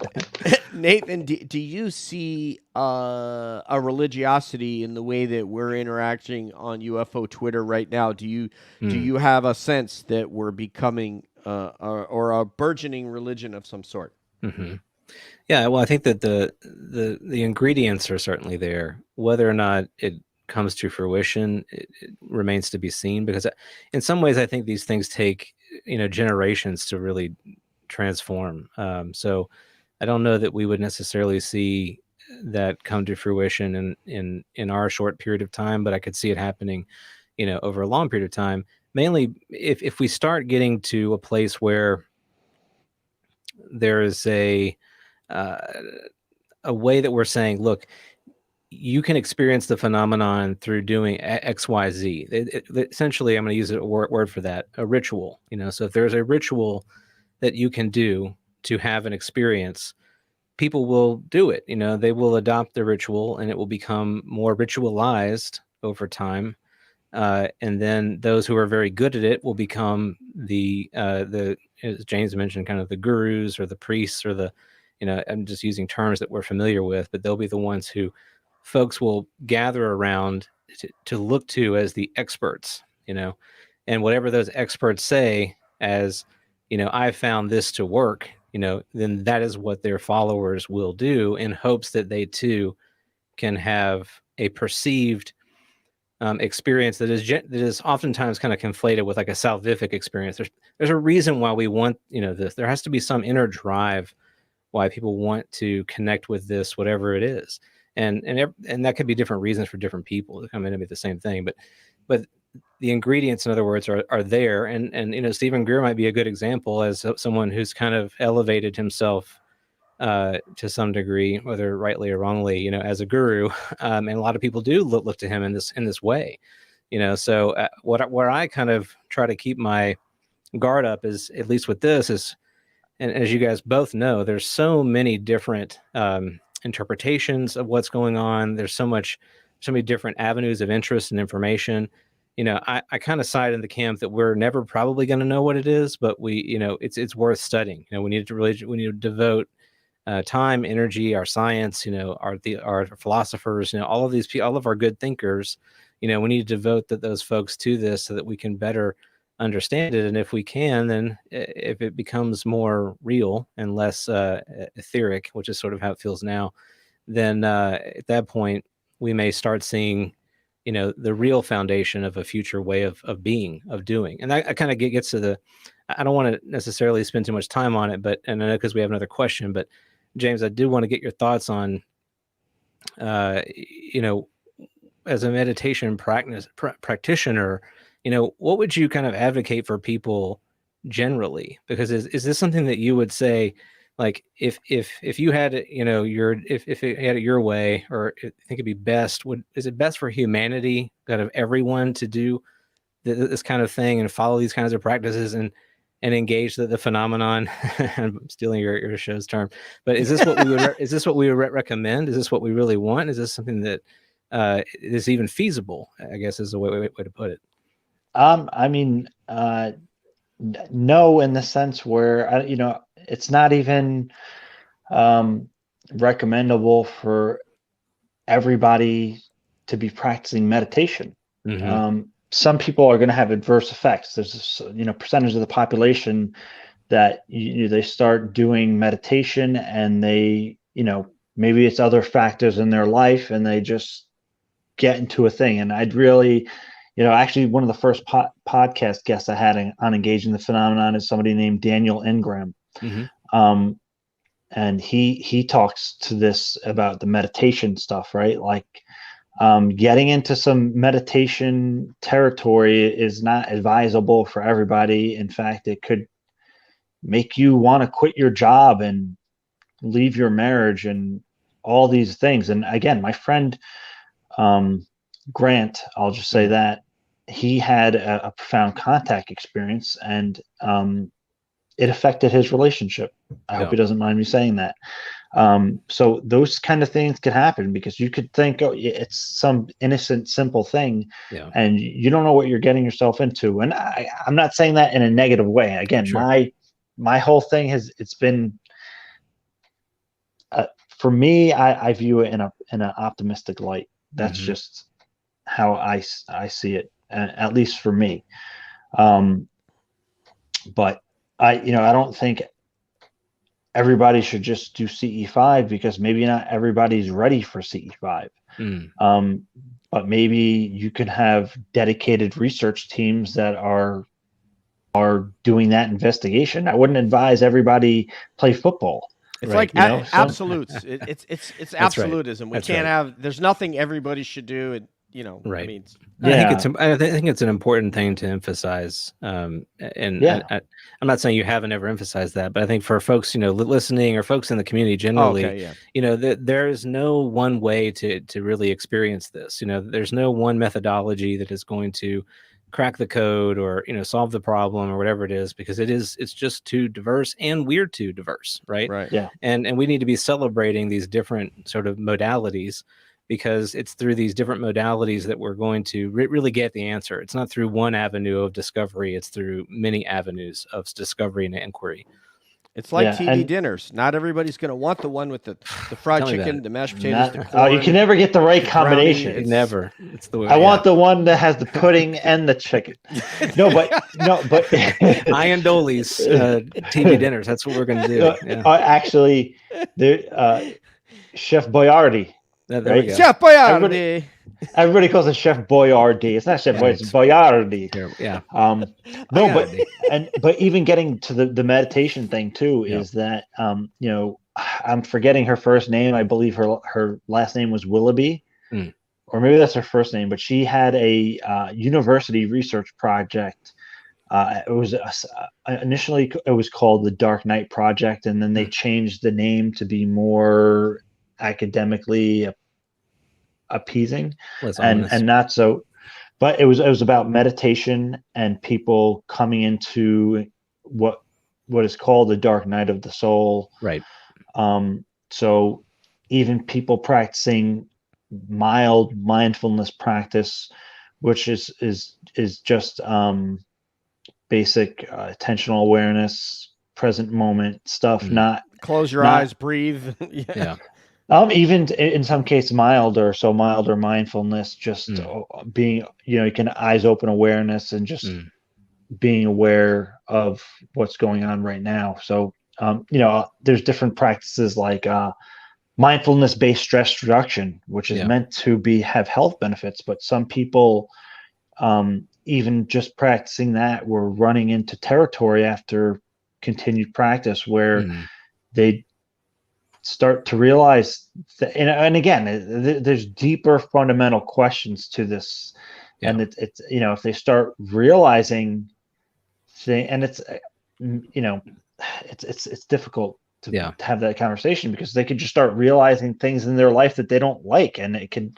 Nathan, do you see a religiosity in the way that we're interacting on UFO Twitter right now? Do you have a sense that we're becoming or a burgeoning religion of some sort? Mm-hmm. Yeah, well, I think that the ingredients are certainly there. Whether or not it comes to fruition, it remains to be seen. Because in some ways, I think these things take generations to really transform. So I don't know that we would necessarily see that come to fruition in our short period of time, but I could see it happening, over a long period of time. Mainly if we start getting to a place where there is a way that we're saying, look, you can experience the phenomenon through doing X, Y, Z. Essentially, I'm going to use a word for that, a ritual. So if there's a ritual that you can do to have an experience, people will do it. They will adopt the ritual, and it will become more ritualized over time. And then those who are very good at it will become the as James mentioned, kind of the gurus or the priests or I'm just using terms that we're familiar with, but they'll be the ones who folks will gather around to look to as the experts, and whatever those experts say as, I found this to work, then that is what their followers will do in hopes that they too can have a perceived experience that is oftentimes kind of conflated with like a salvific experience. There's a reason why we want, this. There has to be some inner drive why people want to connect with this, whatever it is. And that could be different reasons for different people. It may be the same thing, but the ingredients, in other words, are there. And Stephen Greer might be a good example as someone who's kind of elevated himself to some degree, whether rightly or wrongly, as a guru. And a lot of people do look to him in this way, So where I kind of try to keep my guard up is, at least with this, is, and as you guys both know, there's so many different interpretations of what's going on. There's so many different avenues of interest and information. I kind of side in the camp that we're never probably going to know what it is, but it's worth studying. We need to devote time, energy, our science, our philosophers, all of our good thinkers, we need to devote those folks to this so that we can better understand it. And if we can, then if it becomes more real and less etheric, which is sort of how it feels now, then at that point we may start seeing, the real foundation of a future way of being, of doing. And that kind of gets to I don't want to necessarily spend too much time on it, and I know because we have another question, but James, I do want to get your thoughts on, as a meditation practitioner, what would you kind of advocate for people generally? Because is this something that you would say, like, if you had it, if you had it your way, or I think it'd be best, is it best for humanity, kind of everyone, to do this kind of thing and follow these kinds of practices and engage the phenomenon? I'm stealing your show's term, but is this what we would recommend? Is this what we really want? Is this something that is even feasible, I guess, is the way to put it? No, in the sense where, it's not even recommendable for everybody to be practicing meditation. Mm-hmm. Some people are going to have adverse effects. There's a percentage of the population that they start doing meditation and they, maybe it's other factors in their life and they just get into a thing. And I'd really, actually one of the first podcast guests I had on Engaging the Phenomenon is somebody named Daniel Ingram. Mm-hmm. And he talks to this about the meditation stuff, right? Like, getting into some meditation territory is not advisable for everybody. In fact, it could make you want to quit your job and leave your marriage and all these things. And again, my friend Grant, I'll just say that he had a profound contact experience, and it affected his relationship. I hope he doesn't mind me saying that. So those kind of things could happen because you could think, oh, it's some innocent, simple thing, and you don't know what you're getting yourself into. And I'm not saying that in a negative way. Again, sure. my whole thing it's been, for me, I view it in an optimistic light. That's mm-hmm. just how I see it, at least for me. But I don't think everybody should just do CE5 because maybe not everybody's ready for CE5. But maybe you can have dedicated research teams that are doing that investigation. I wouldn't advise everybody play football. It's right, like absolutes. It's absolutism. Right. We can't have. There's nothing everybody should do. Right. I mean, I think it's an important thing to emphasize. And I'm not saying you haven't ever emphasized that, but I think for folks, listening or folks in the community generally, there is no one way to really experience this. There's no one methodology that is going to crack the code or, solve the problem or whatever it is, because it's just too diverse, and we're too diverse. Right. Yeah. And we need to be celebrating these different sort of modalities, because it's through these different modalities that we're going to really get the answer. It's not through one avenue of discovery. It's through many avenues of discovery and inquiry. It's like TV dinners. Not everybody's going to want the one with the fried chicken, the mashed potatoes, the corn. You can never get the right combination. Never. It's the way. I want the one that has the pudding and the chicken. No, but Iandoli's TV dinners. That's what we're going to do. Actually, Chef Boyardee. There we go. Chef Boyardee. Everybody calls it Chef Boyardee. It's not Chef Boyardee, it's Boyardee. Yeah. But even getting to the meditation thing too is that I'm forgetting her first name. I believe her last name was Willoughby, or maybe that's her first name. But she had a university research project. It was initially it was called the Dark Night Project, and then they changed the name to be more academically appeasing and not so, but it was about meditation and people coming into what is called the dark night of the soul. Right. So even people practicing mild mindfulness practice, which is just basic attentional awareness, present moment stuff, not close your eyes, breathe. Yeah. Even in some cases mild or mindfulness, just being, you can eyes open awareness and just being aware of what's going on right now. So, there's different practices like mindfulness-based stress reduction, which is meant to have health benefits, but some people, even just practicing that, were running into territory after continued practice where they start to realize that, and again, there's deeper fundamental questions to this, and it's if they start realizing and it's difficult to have that conversation, because they could just start realizing things in their life that they don't like, and it can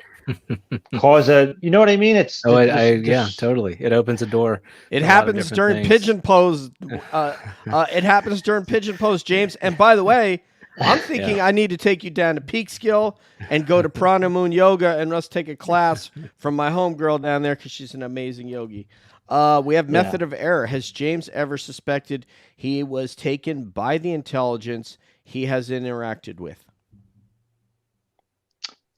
cause you know what I mean? Totally. It opens a door. It happens during pigeon pose. It happens during pigeon pose, James. And by the way, I'm thinking I need to take you down to Peekskill and go to Prana Moon Yoga and let's take a class from my homegirl down there, because she's an amazing yogi. We have method of error. Has James ever suspected he was taken by the intelligence he has interacted with?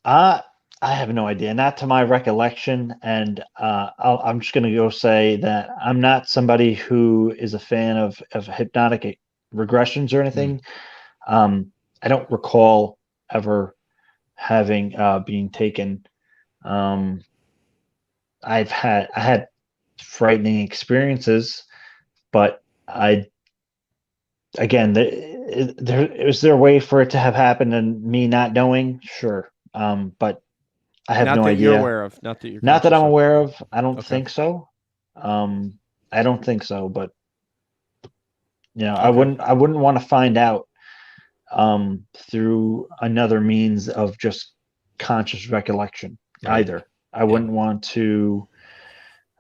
I have no idea, not to my recollection. And I'm just going to go say that I'm not somebody who is a fan of hypnotic regressions or anything. I don't recall ever having being taken. I had frightening experiences, but is there a way for it to have happened and me not knowing? Sure. But I have no idea. You're aware of, not that I'm aware of. I don't think so. I don't think so, but I wouldn't want to find out through another means of just conscious recollection either. I wouldn't want to.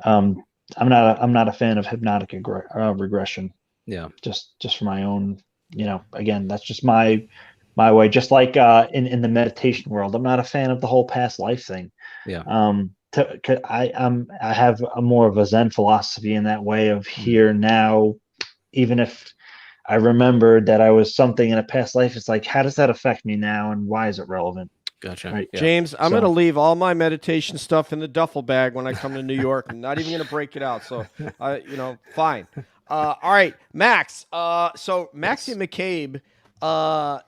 I'm not a fan of hypnotic regression. Yeah. Just for my own. Again, that's just my way. Just like in the meditation world, I'm not a fan of the whole past life thing. Yeah. I have a more of a Zen philosophy in that way of here now, even if I remembered that I was something in a past life, it's like, how does that affect me now, and why is it relevant? Gotcha. Right. Yeah. James, I'm going to leave all my meditation stuff in the duffel bag when I come to New York. I'm not even going to break it out. So, fine. All right, Max. So Maxie McCabe.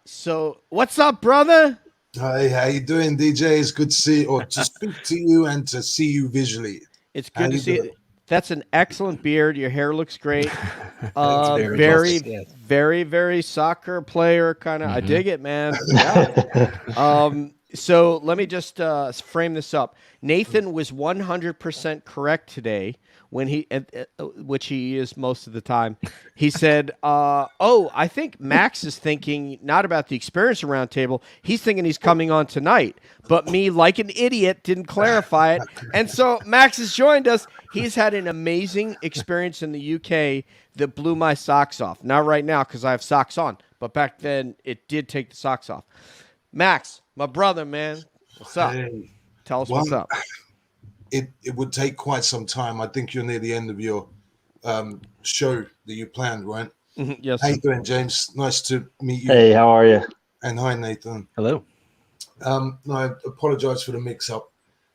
So what's up, brother? Hi, how you doing, DJ? It's good to see or to speak to you and to see you visually. It's good to see you. That's an excellent beard. Your hair looks great. Very, very soccer player kind of. I dig it, man. Yeah. So let me just frame this up. Nathan was 100% correct today when which he is most of the time. He said, "Oh, I think Max is thinking not about the experience roundtable. He's thinking he's coming on tonight." But me, like an idiot, didn't clarify it, and so Max has joined us. He's had an amazing experience in the UK that blew my socks off. Not right now because I have socks on, but back then it did take the socks off. Max, my brother, man, what's up? Hey, Tell us what's up. It would take quite some time. I think you're near the end of your show that you planned, right? Yes. How you doing, James? Nice to meet you. Hey, how are you? And hi, Nathan. Hello. No, I apologize for the mix-up,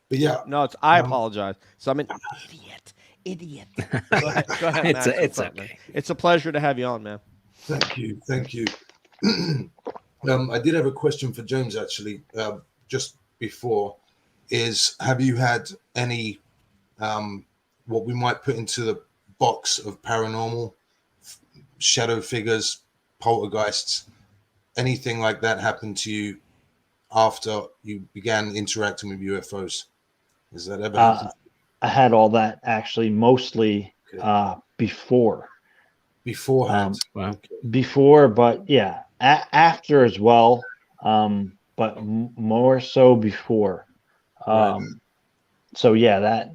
but yeah. No, I apologize. So I'm an idiot. Go ahead, Max. It's okay. It's a pleasure to have you on, man. Thank you. I did have a question for James actually, just before. Have you had any what we might put into the box of paranormal, shadow figures, poltergeists, anything like that happen to you after you began interacting with UFOs? Is that ever happened? I had all that actually mostly before. Beforehand. Wow. Before, but yeah, after as well, but more so before. So yeah, that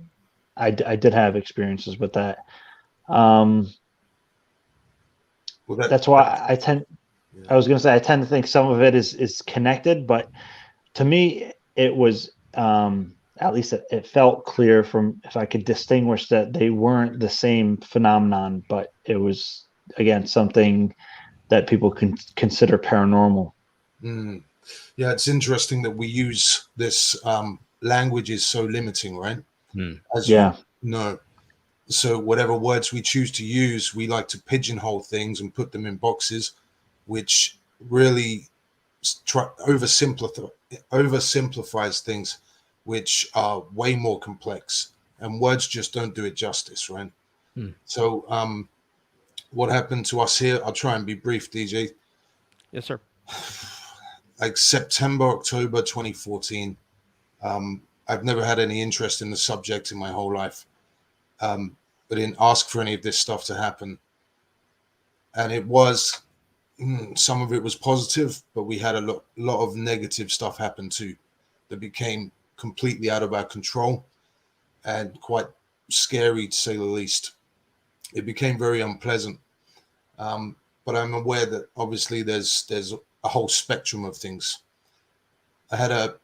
I did have experiences with that. That's why I tend. Yeah. I was going to say I tend to think some of it is connected, but to me it was at least it felt clear from if I could distinguish that they weren't the same phenomenon, but it was again something that people can consider paranormal. Yeah, it's interesting that we use this language is so limiting, right? As you know. So whatever words we choose to use, we like to pigeonhole things and put them in boxes, which really oversimplifies things, which are way more complex. And words just don't do it justice, right? So what happened to us here, I'll try and be brief, DJ. Yes, sir. Like September, October 2014. I've never had any interest in the subject in my whole life. But didn't ask for any of this stuff to happen. And it was, some of it was positive, but we had a lot of negative stuff happen too that became completely out of our control and quite scary to say the least. It became very unpleasant. But I'm aware that obviously there's a whole spectrum of things. I had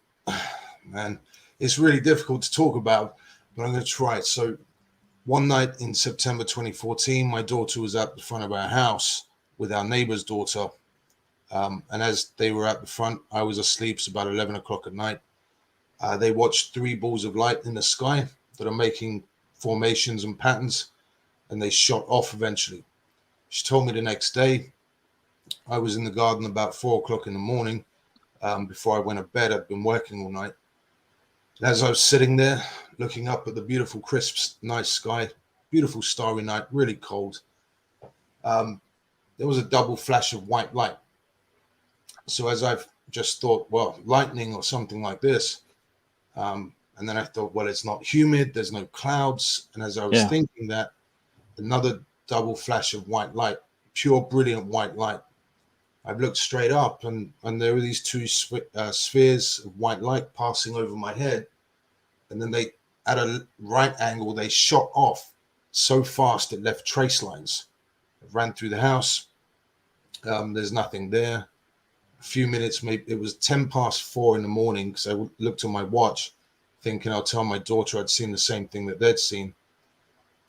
it's really difficult to talk about, but I'm going to try it. So one night in September 2014, my daughter was at the front of our house with our neighbor's daughter. And as they were at the front, I was asleep. It's about 11 o'clock at night. They watched 3 balls of light in the sky that are making formations and patterns, and they shot off eventually. She told me the next day. I was in the garden about 4 o'clock in the morning. Before I went to bed, I'd been working all night. And as I was sitting there looking up at the beautiful, crisp, nice sky, beautiful starry night, really cold, there was a double flash of white light. So as I've just thought, well, lightning or something like this. And then I thought, well, it's not humid. There's no clouds. And as I was thinking that, another double flash of white light, pure, brilliant white light. I've looked straight up and there were these 2 spheres of white light passing over my head. And then they, at a right angle, they shot off so fast it left trace lines. It ran through the house. There's nothing there. A few minutes, maybe it was 10 past 4 in the morning because I looked at my watch thinking I'll tell my daughter I'd seen the same thing that they'd seen.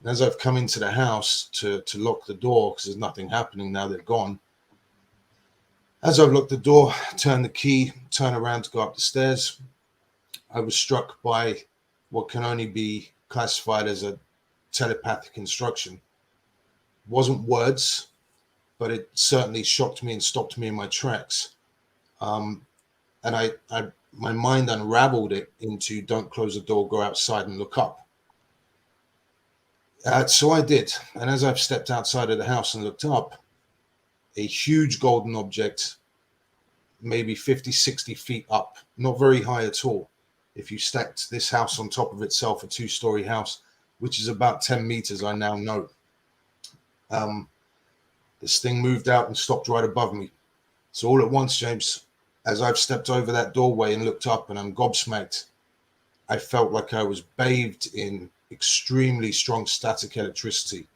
And as I've come into the house to lock the door because there's nothing happening now, they're gone. As I've locked the door, turn the key, turn around to go up the stairs, I was struck by what can only be classified as a telepathic instruction. It wasn't words, but it certainly shocked me and stopped me in my tracks. And my mind unraveled it into don't close the door, go outside and look up. So I did. And as I've stepped outside of the house and looked up, a huge golden object, maybe 50, 60 feet up, not very high at all. If you stacked this house on top of itself, a 2-story house, which is about 10 meters, I now know. This thing moved out and stopped right above me. So all at once, James, as I've stepped over that doorway and looked up and I'm gobsmacked, I felt like I was bathed in extremely strong static electricity.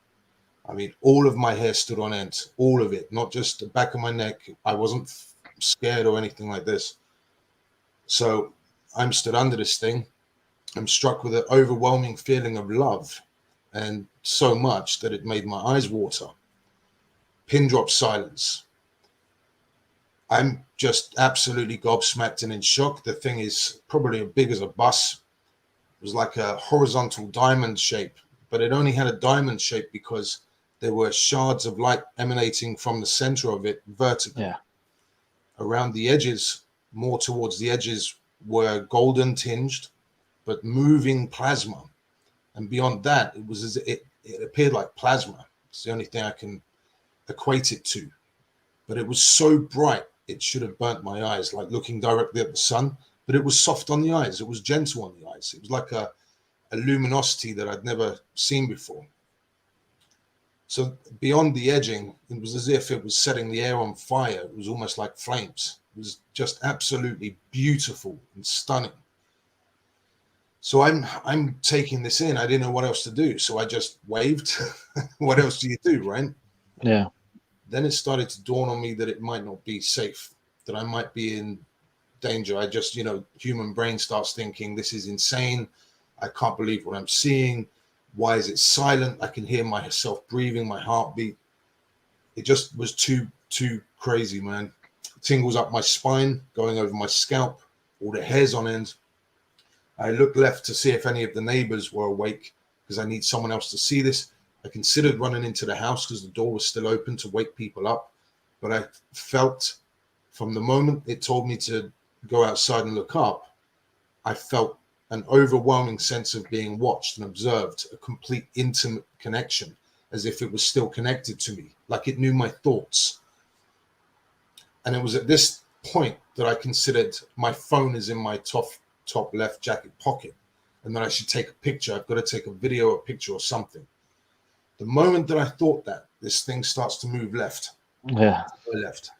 I mean, all of my hair stood on end, all of it, not just the back of my neck. I wasn't scared or anything like this. So I'm stood under this thing. I'm struck with an overwhelming feeling of love, and so much that it made my eyes water. Pin drop silence. I'm just absolutely gobsmacked and in shock. The thing is probably as big as a bus. It was like a horizontal diamond shape, but it only had a diamond shape because there were shards of light emanating from the center of it vertically. Yeah. Around the edges, more towards the edges, were golden tinged, but moving plasma. And beyond that, it was as it appeared like plasma. It's the only thing I can equate it to. But it was so bright, it should have burnt my eyes, like looking directly at the sun. But it was soft on the eyes. It was gentle on the eyes. It was like a luminosity that I'd never seen before. So beyond the edging, it was as if it was setting the air on fire. It was almost like flames. It was just absolutely beautiful and stunning. So I'm taking this in. I didn't know what else to do. So I just waved. What else do you do, right? Yeah. Then it started to dawn on me that it might not be safe, that I might be in danger. I just, human brain starts thinking, this is insane. I can't believe what I'm seeing. Why is it silent? I can hear myself breathing, my heartbeat. It just was too crazy, man. Tingles up my spine, going over my scalp, all the hairs on end. I looked left to see if any of the neighbors were awake because I need someone else to see this. I considered running into the house because the door was still open to wake people up. But I felt from the moment it told me to go outside and look up, I felt an overwhelming sense of being watched and observed, a complete intimate connection, as if it was still connected to me, like it knew my thoughts. And it was at this point that I considered my phone is in my top left jacket pocket and that I should take a picture. I've got to take a video, a picture or something. The moment that I thought that, this thing starts to move left. Yeah. Left.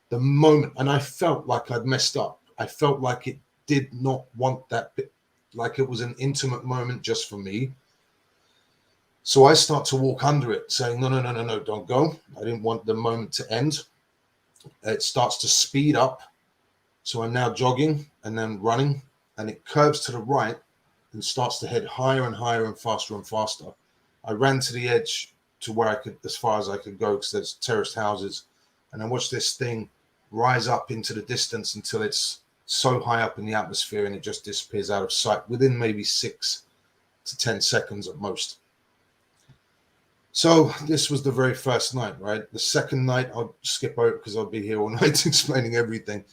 The moment, and I felt like I'd messed up. I felt like it did not want that bit, like it was an intimate moment just for me. So I start to walk under it, saying, no, don't go. I didn't want the moment to end. It starts to speed up. So I'm now jogging and then running, and it curves to the right and starts to head higher and higher and faster. I ran to the edge to where I could, as far as I could go, because there's terraced houses. And I watched this thing rise up into the distance until it's so high up in the atmosphere and it just disappears out of sight within maybe 6 to 10 seconds at most. So this was the very first night, right? The second night, I'll skip over because I'll be here all night explaining everything.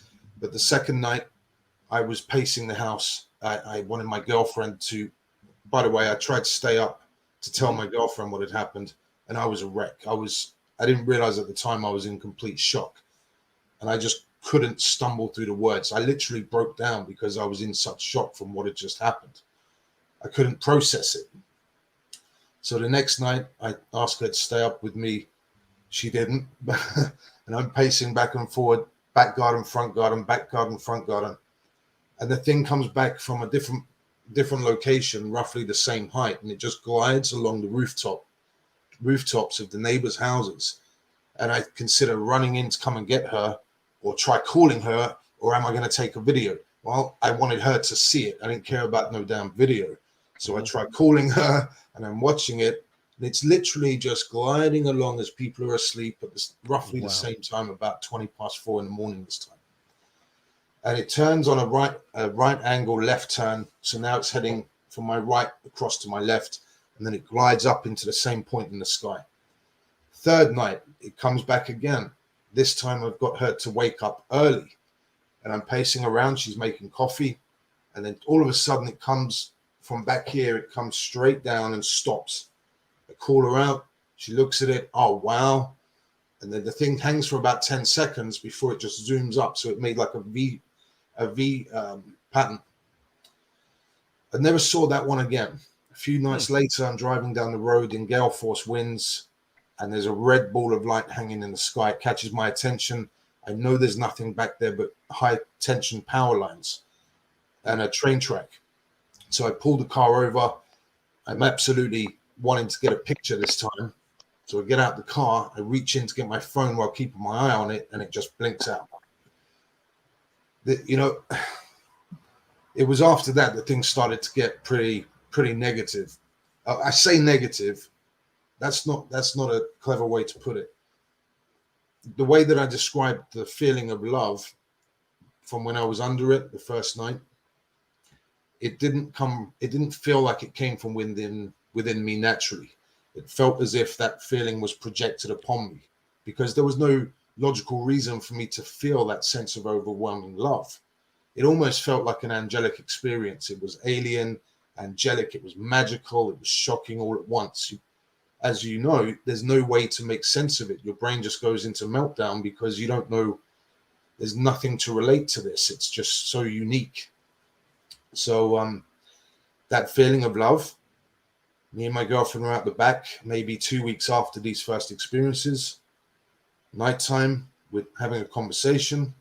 But the second night, I was pacing the house. I wanted my girlfriend to, by the way, I tried to stay up to tell my girlfriend what had happened, and I was a wreck. I didn't realize at the time I was in complete shock, and I just couldn't stumble through the words. I literally broke down because I was in such shock from what had just happened. I couldn't process it. So the next night, I asked her to stay up with me. She didn't, and I'm pacing back and forward, back garden, front garden, back garden, front garden, and the thing comes back from a different location, roughly the same height, and it just glides along the rooftops of the neighbors' houses. And I consider running in to come and get her, or try calling her, or am I going to take a video? Well, I wanted her to see it. I didn't care about no damn video. So I tried calling her, and I'm watching it, and it's literally just gliding along as people are asleep at roughly the same time, about 4:20 in the morning this time. And it turns on a right angle left turn. So now it's heading from my right across to my left, and then it glides up into the same point in the sky. Third night, it comes back again. This time I've got her to wake up early, and I'm pacing around. She's making coffee, and then all of a sudden it comes from back here. It comes straight down and stops. I call her out. She looks at it. Oh, wow. And then the thing hangs for about 10 seconds before it just zooms up. So it made like a V pattern. I never saw that one again. A few nights later, I'm driving down the road in gale force winds, and there's a red ball of light hanging in the sky. It catches my attention. I know there's nothing back there but high tension power lines and a train track. So I pull the car over. I'm absolutely wanting to get a picture this time. So I get out the car, I reach in to get my phone while keeping my eye on it, and it just blinks out. It was after that that things started to get pretty negative. I say negative. That's not a clever way to put it. The way that I described the feeling of love from when I was under it the first night, it didn't feel like it came from within me naturally. It felt as if that feeling was projected upon me because there was no logical reason for me to feel that sense of overwhelming love. It almost felt like an angelic experience. It was alien, angelic, it was magical, it was shocking all at once. As you know, there's no way to make sense of it. Your brain just goes into meltdown because you don't know, there's nothing to relate to this. It's just so unique. So that feeling of love, me and my girlfriend were out the back, maybe 2 weeks after these first experiences, nighttime, we're having a conversation,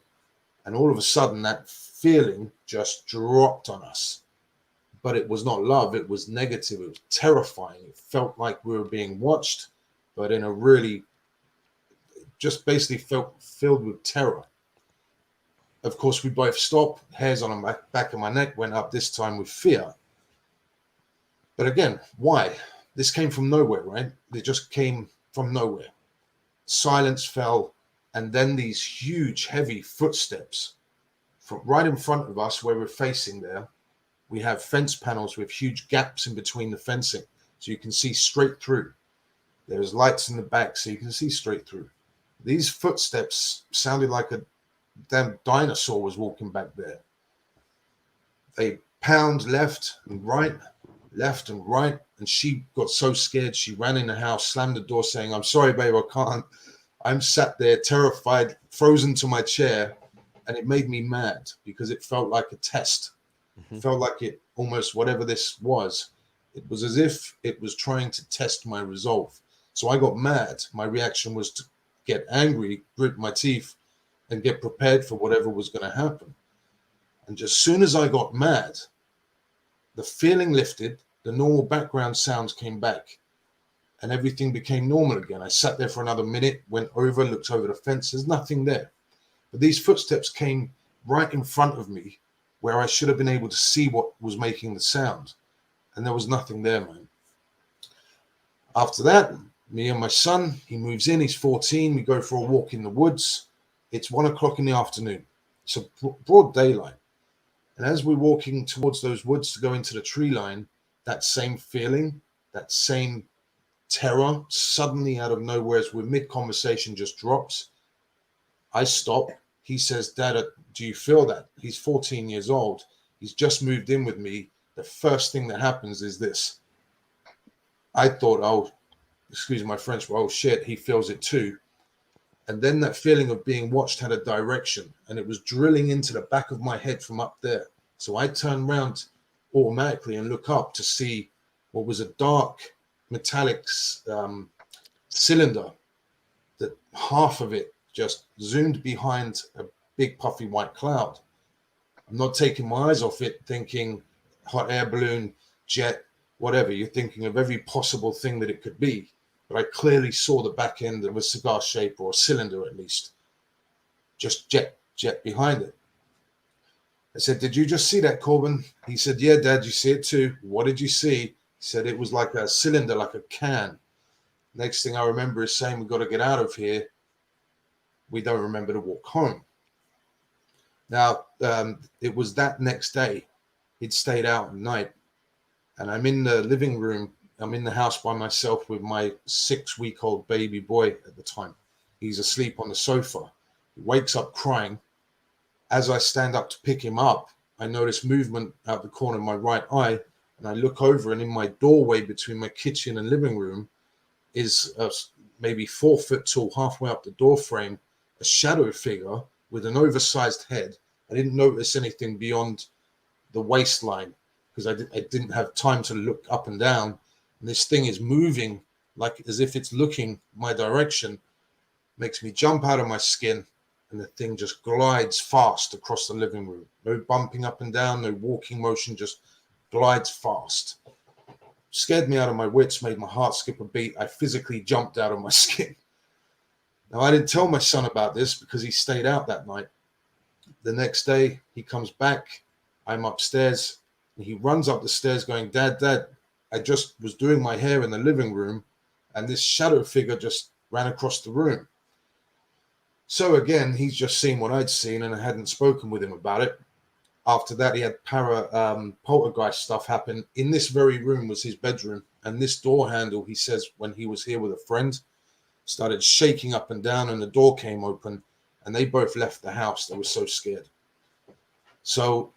and all of a sudden that feeling just dropped on us. But it was not love, it was negative, it was terrifying. It felt like we were being watched, but in a really, just basically felt filled with terror. Of course, we both stopped, hairs on the back of my neck went up, this time with fear. But again, why? This came from nowhere, right? It just came from nowhere. Silence fell, and then these huge, heavy footsteps from right in front of us where we're facing there. We have fence panels with huge gaps in between the fencing, so you can see straight through. There's lights in the back, so you can see straight through. These footsteps sounded like a damn dinosaur was walking back there. They pound left and right, and she got so scared she ran in the house, slammed the door saying, "I'm sorry, babe, I can't." I'm sat there terrified, frozen to my chair, and it made me mad because it felt like a test. It felt like it almost, whatever this was, it was as if it was trying to test my resolve. So I got mad. My reaction was to get angry, grit my teeth, and get prepared for whatever was going to happen. And just as soon as I got mad, the feeling lifted, the normal background sounds came back, and everything became normal again. I sat there for another minute, went over, looked over the fence. There's nothing there. But these footsteps came right in front of me where I should have been able to see what was making the sound. And there was nothing there, man. After that, me and my son, he moves in, he's 14. We go for a walk in the woods. It's 1 o'clock in the afternoon. It's a broad daylight. And as we're walking towards those woods to go into the tree line, that same feeling, that same terror, suddenly out of nowhere, as we're mid-conversation, just drops. I stop. He says, "Dad, do you feel that?" He's 14 years old. He's just moved in with me. The first thing that happens is this. I thought, oh, excuse my French, but oh shit, he feels it too. And then that feeling of being watched had a direction, and it was drilling into the back of my head from up there. So I turn around automatically and look up to see what was a dark metallic cylinder, that half of it just zoomed behind a big puffy white cloud. I'm not taking my eyes off it, thinking hot air balloon, jet, whatever. You're thinking of every possible thing that it could be. But I clearly saw the back end of a cigar shape, or a cylinder at least, just jet behind it. I said, "Did you just see that, Corbin?" He said, "Yeah, Dad, you see it too." "What did you see?" He said, "It was like a cylinder, like a can." Next thing I remember is saying, "We've got to get out of here." We don't remember to walk home. Now, it was that next day. He'd stayed out at night, and I'm in the living room. I'm in the house by myself with my 6-week-old baby boy at the time. He's asleep on the sofa. He wakes up crying. As I stand up to pick him up, I notice movement out the corner of my right eye, and I look over, and in my doorway between my kitchen and living room is maybe 4 foot tall, halfway up the door frame, a shadow figure with an oversized head. I didn't notice anything beyond the waistline because I didn't have time to look up and down. And this thing is moving like as if it's looking my direction, makes me jump out of my skin, and the thing just glides fast across the living room. No bumping up and down, no walking motion, just glides fast. Scared me out of my wits, made my heart skip a beat. I physically jumped out of my skin. Now, I didn't tell my son about this because he stayed out that night. The next day, he comes back. I'm upstairs, and he runs up the stairs going, Dad, I just was doing my hair in the living room, and this shadow figure just ran across the room. So again, he's just seen what I'd seen, and I hadn't spoken with him about it. After that, he had poltergeist stuff happen. In this very room was his bedroom, and this door handle, he says, when he was here with a friend, started shaking up and down, and the door came open, and they both left the house. They were so scared. So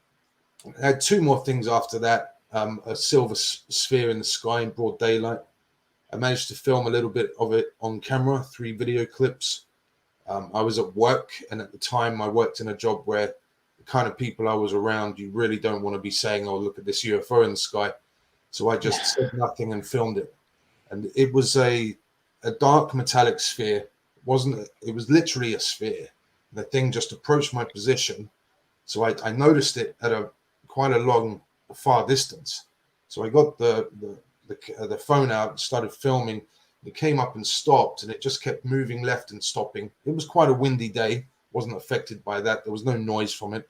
I had 2 more things after that. A silver sphere in the sky in broad daylight. I managed to film a little bit of it on camera, 3 video clips. I was at work, and at the time I worked in a job where the kind of people I was around, you really don't want to be saying, oh, look at this UFO in the sky. So I just said nothing and filmed it. And it was a dark metallic sphere. It was literally a sphere. The thing just approached my position. So I noticed it at quite a long, far distance. So I got the phone out and started filming. It came up and stopped, and it just kept moving left and stopping. It was quite a windy day. Wasn't affected by that. There was no noise from it.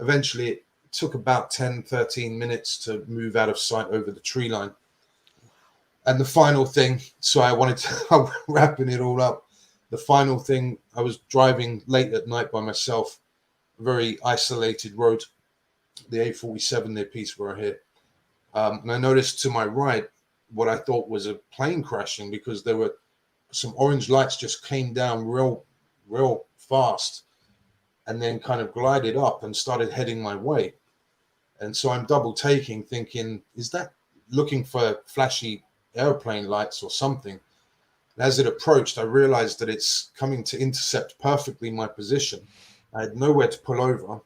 Eventually, it took about 10, 13 minutes to move out of sight over the tree line. And the final thing, so I'm wrapping it all up. The final thing, I was driving late at night by myself, a very isolated road, the A47 near Peterborough here. And I noticed to my right what I thought was a plane crashing because there were some orange lights just came down real fast and then kind of glided up and started heading my way. And so I'm double taking, thinking, is that looking for flashy airplane lights or something? And as it approached, I realized that it's coming to intercept perfectly my position. I had nowhere to pull over.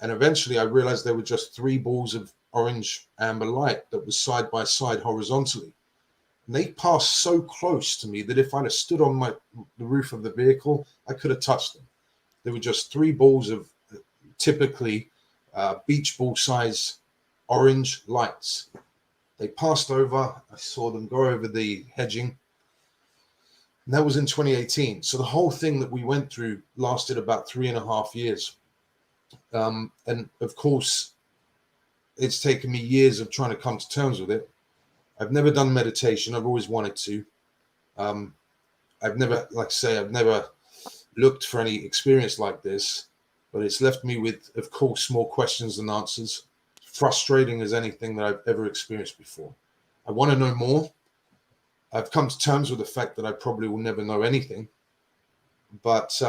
And eventually I realized there were just 3 balls of orange amber light that was side by side horizontally. And they passed so close to me that if I'd have stood on the roof of the vehicle, I could have touched them. There were just 3 balls of typically beach ball size orange lights. They passed over. I saw them go over the hedging. And that was in 2018. So the whole thing that we went through lasted about 3.5 years. And of course, it's taken me years of trying to come to terms with it. I've never done meditation. I've always wanted to. I've never looked for any experience like this, but it's left me with, of course, more questions than answers. Frustrating as anything that I've ever experienced before. I want to know more. I've come to terms with the fact that I probably will never know anything. But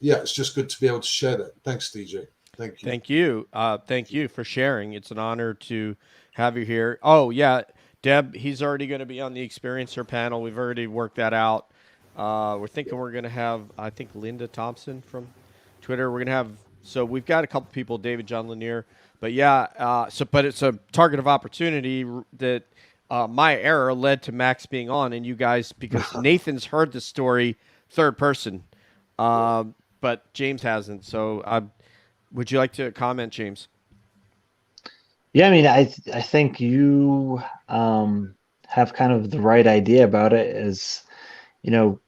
yeah, it's just good to be able to share that. Thanks, DJ. Thank you. Thank you. Thank you for sharing. It's an honor to have you here. Oh, yeah. Deb, he's already going to be on the Experiencer panel. We've already worked that out. We're thinking we're going to have, I think, Linda Thompson from Twitter. We're going to have, so we've got a couple people, David John Lanier. But yeah, but it's a target of opportunity that my error led to Max being on, and you guys, because Nathan's heard the story third person, but James hasn't. So would you like to comment, James? Yeah, I mean, I think you have kind of the right idea about it. Is, you know,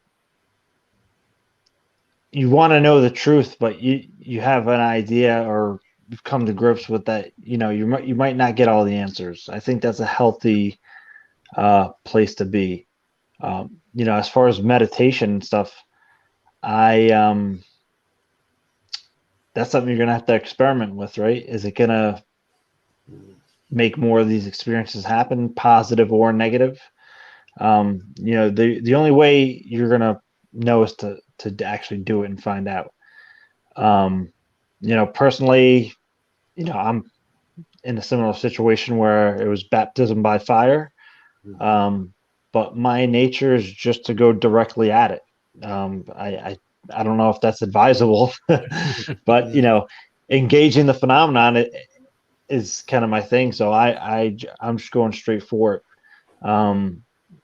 you want to know the truth, but you have an idea, or you've come to grips with that. You know, you might not get all the answers. I think that's a healthy place to be. You know, as far as meditation and stuff, that's something you're gonna have to experiment with, right? Is it gonna make more of these experiences happen, positive or negative? You know, the only way you're gonna know is to actually do it and find out. You know, personally, you know, I'm in a similar situation where it was baptism by fire. but my nature is just to go directly at it. I don't know if that's advisable, but engaging the phenomenon is kind of my thing. So I'm just going straight for it.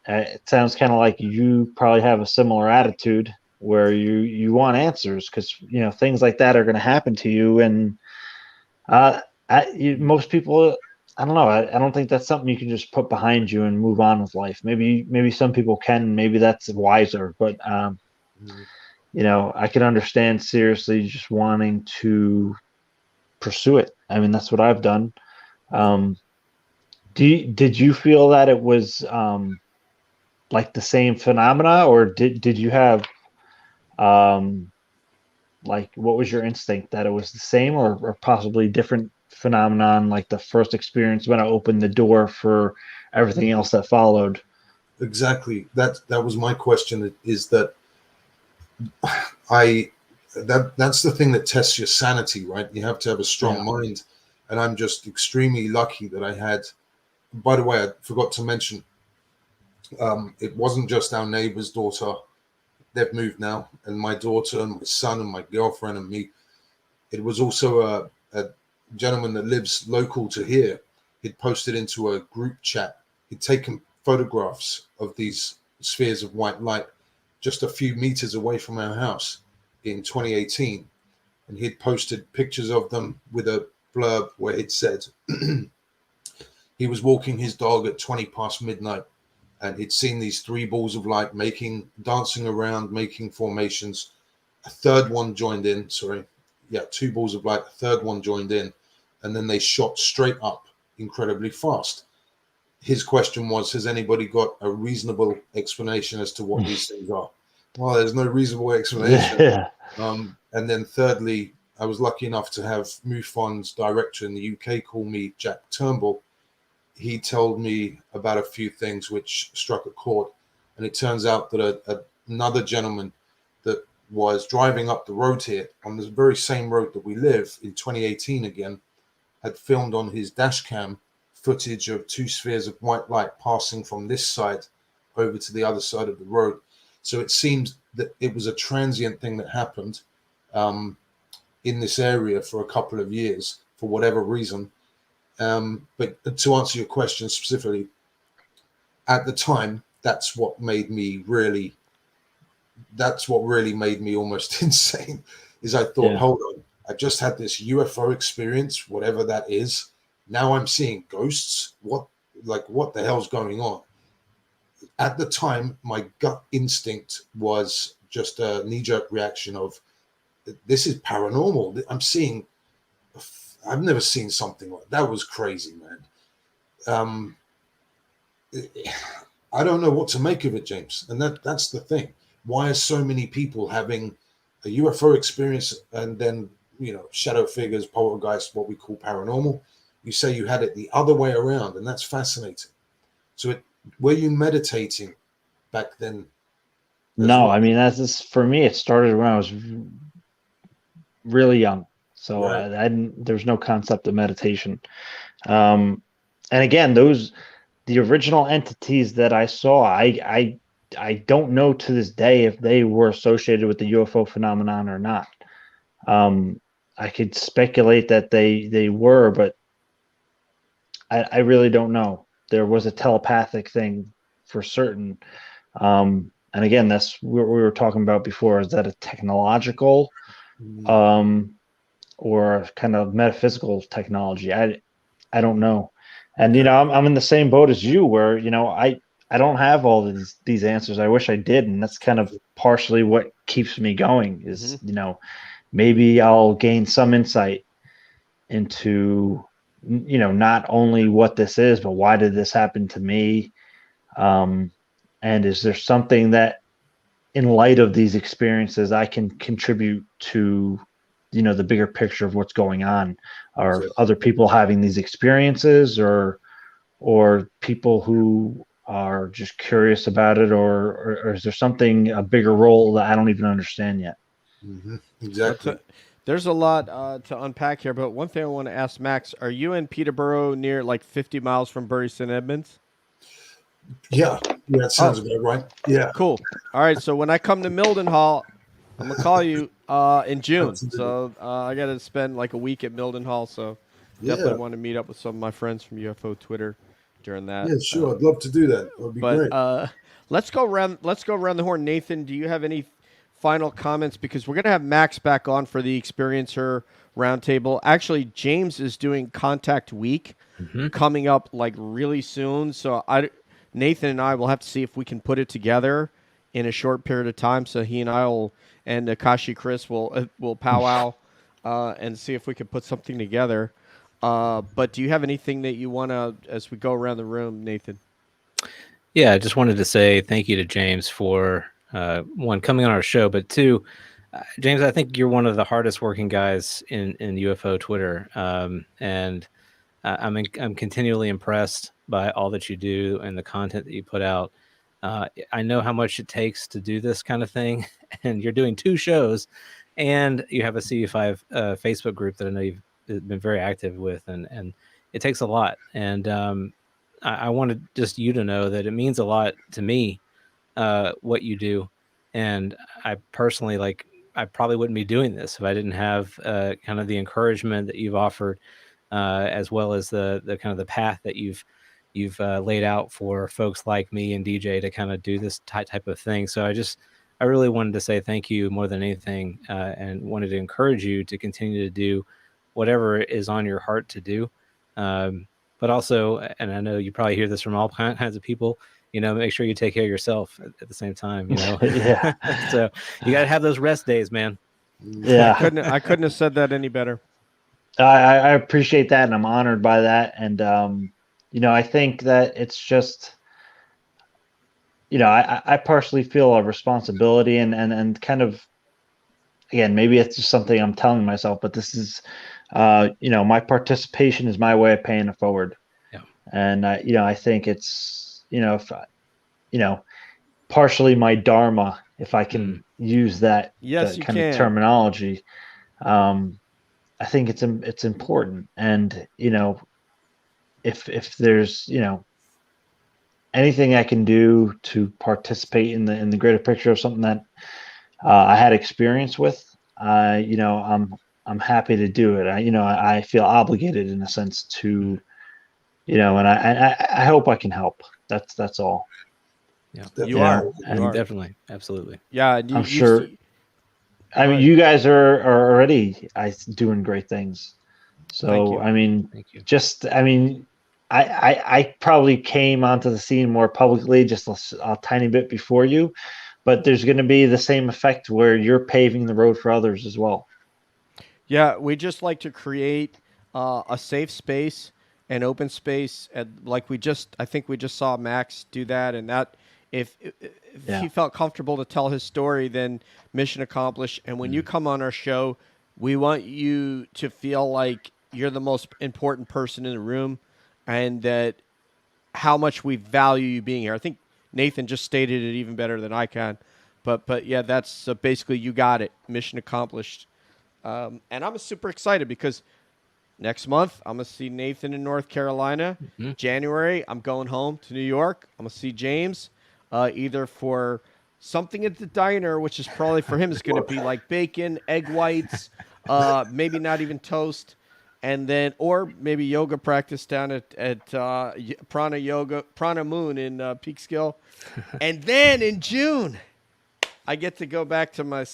It sounds kind of like you probably have a similar attitude where you want answers because things like that are going to happen to you, and most people, I don't know. I don't think that's something you can just put behind you and move on with life. Maybe some people can. Maybe that's wiser. But I can understand seriously just wanting to pursue it. I mean, that's what I've done. Did you feel that it was like the same phenomena, or did you have like what was your instinct that it was the same or possibly different phenomenon, like the first experience when I opened the door for everything else that followed? Exactly. That was my question. Is that that's the thing that tests your sanity, right? You have to have a strong mind, and I'm just extremely lucky that I had. By the way, I forgot to mention, it wasn't just our neighbor's daughter. They've moved now, and my daughter and my son and my girlfriend and me. It was also a gentleman that lives local to here. He'd posted into a group chat. He'd taken photographs of these spheres of white light just a few meters away from our house in 2018. And he'd posted pictures of them with a blurb where it said he was walking his dog at 20 past midnight, and he'd seen these three balls of light dancing around, making formations. A third one joined in, two balls of light, a third one joined in, and then they shot straight up incredibly fast. His question was, has anybody got a reasonable explanation as to what these things are? Well, there's no reasonable explanation. Yeah. And then thirdly, I was lucky enough to have MUFON's director in the UK call me Jack Turnbull. He told me about a few things which struck a chord. And it turns out that another gentleman that was driving up the road here on this very same road that we live in 2018 again, had filmed on his dash cam footage of two spheres of white light passing from this side over to the other side of the road. So it seems that it was a transient thing that happened in this area for a couple of years for whatever reason. But to answer your question specifically, at the time, that's what really made me almost insane. Is I thought, hold on, I just had this UFO experience, whatever that is. Now I'm seeing ghosts. What the hell's going on? At the time, my gut instinct was just a knee-jerk reaction of, this is paranormal. I've never seen something like that. Was crazy, man. I don't know what to make of it, James. And that's the thing. Why are so many people having a UFO experience and then, shadow figures, poltergeist, what we call paranormal? You say you had it the other way around, and that's fascinating. So were you meditating back then? No, I mean, for me, it started when I was really young. So there's no concept of meditation. And again, the original entities that I saw, I don't know to this day if they were associated with the UFO phenomenon or not. I could speculate that they were, but I really don't know. There was a telepathic thing for certain. And again, that's what we were talking about before. Is that a technological or kind of metaphysical technology? I don't know. And I'm in the same boat as you, where I don't have all these answers. I wish I did, and that's kind of partially what keeps me going. Is maybe I'll gain some insight into not only what this is, but why did this happen to me, and is there something that, in light of these experiences, I can contribute to the bigger picture of what's going on? Are other people having these experiences, or people who are just curious about it, or is there something, a bigger role that I don't even understand yet? Exactly. There's a lot to unpack here, but one thing I want to ask Max: are you in Peterborough, near like 50 miles from Bury St. Edmunds? Yeah, that sounds about right. Yeah, Cool. All right. So when I come to Mildenhall, I'm gonna call you in June. Absolutely. So I got to spend like a week at Mildenhall. So definitely Yeah, want to meet up with some of my friends from UFO Twitter during that. yeah, sure. I'd love to do that. That would be But great. let's go around. Let's go around the horn. Nathan, do you have any final comments? Because we're gonna have Max back on for the Experiencer Roundtable. Actually, James is doing Contact Week coming up like really soon. So Nathan and I will have to see if we can put it together in a short period of time. So he and I will, and Akashi Chris will powwow and see if we can put something together. But do you have anything that you want to, as we go around the room, Nathan? Yeah, I just wanted to say thank you to James for one, coming on our show, but two, James, I think you're one of the hardest working guys in UFO Twitter, and I'm continually impressed by all that you do and the content that you put out. I know how much it takes to do this kind of thing, and you're doing 2 shows, and you have a CU5 Facebook group that I know you've been very active with, and it takes a lot. And I wanted just you to know that it means a lot to me what you do, and I personally I probably wouldn't be doing this if I didn't have kind of the encouragement that you've offered, as well as the kind of the path that you've laid out for folks like me and DJ to kind of do this type of thing. So I really wanted to say thank you more than anything, and wanted to encourage you to continue to do whatever is on your heart to do. But also, and I know you probably hear this from all kinds of people, make sure you take care of yourself at the same time, Yeah. So you got to have those rest days, man. Yeah. I couldn't have said that any better. I appreciate that, and I'm honored by that. And I think that it's just, I partially feel a responsibility, and kind of, again, maybe it's just something I'm telling myself, but this is, my participation is my way of paying it forward. Yeah. And I think it's, if partially my dharma, if I can use that, Yes, you kind can. of terminology. I think it's important, and if there's anything I can do to participate in the greater picture of something that I had experience with, I'm happy to do it. I feel obligated in a sense to, and I hope I can help. That's all. Yeah, You are. And definitely, absolutely. Yeah, I'm sure. I mean, you guys are already doing great things. So, I mean, I probably came onto the scene more publicly just a tiny bit before you, but there's going to be the same effect where you're paving the road for others as well. Yeah, we just like to create a safe space, an open space, and I think we just saw Max do that, and that if he felt comfortable to tell his story, then mission accomplished. And when you come on our show, we want you to feel like you're the most important person in the room, and that how much we value you being here. I think Nathan just stated it even better than I can, but yeah, that's basically you got it. Mission accomplished. And I'm super excited because next month I'm gonna see Nathan in North Carolina. January I'm going home to New York. I'm gonna see James, either for something at the diner, which is probably for him is gonna be like bacon, egg whites, maybe not even toast, and then or maybe yoga practice down at Prana Moon in Peekskill, and then in June I get to go back to my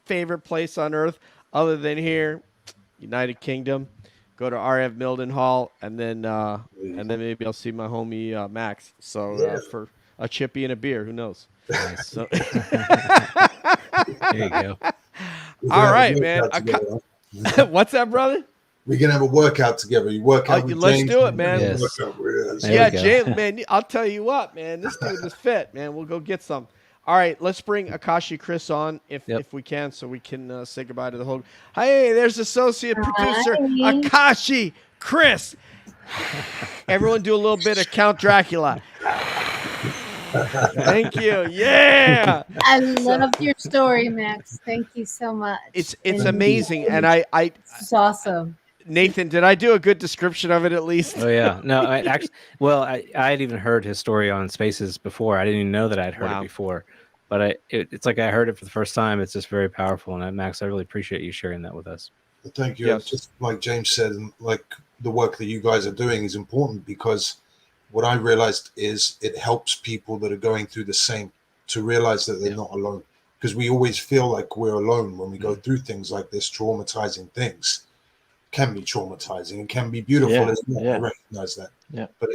favorite place on earth. Other than here, United Kingdom, go to RF Mildenhall, and then maybe I'll see my homie Max. So for a chippy and a beer, who knows? So there you go. All right, man. What's that, brother? We're gonna have a workout together. You work out with let's James. do it, man. Yes. Yeah, James, man. I'll tell you what, man. This dude is fit, man. We'll go get some. All right, let's bring Akashi Chris on if we can, so we can say goodbye to the whole. Hey, there's associate producer Akashi Chris. Everyone, do a little bit of Count Dracula. Thank you. Yeah. I love your story, Max. Thank you so much. It's amazing, and I it's awesome. Nathan, did I do a good description of it at least? Oh yeah, no, I actually, well, I had even heard his story on Spaces before. I didn't even know that I'd heard it before, but it's like I heard it for the first time. It's just very powerful, and Max, I really appreciate you sharing that with us. Thank you. Yes. Just like James said, and like the work that you guys are doing is important, because what I realized is it helps people that are going through the same to realize that they're not alone. Because we always feel like we're alone when we go through things like this, traumatizing things. Can be traumatizing and can be beautiful as well. I recognize that. Yeah. But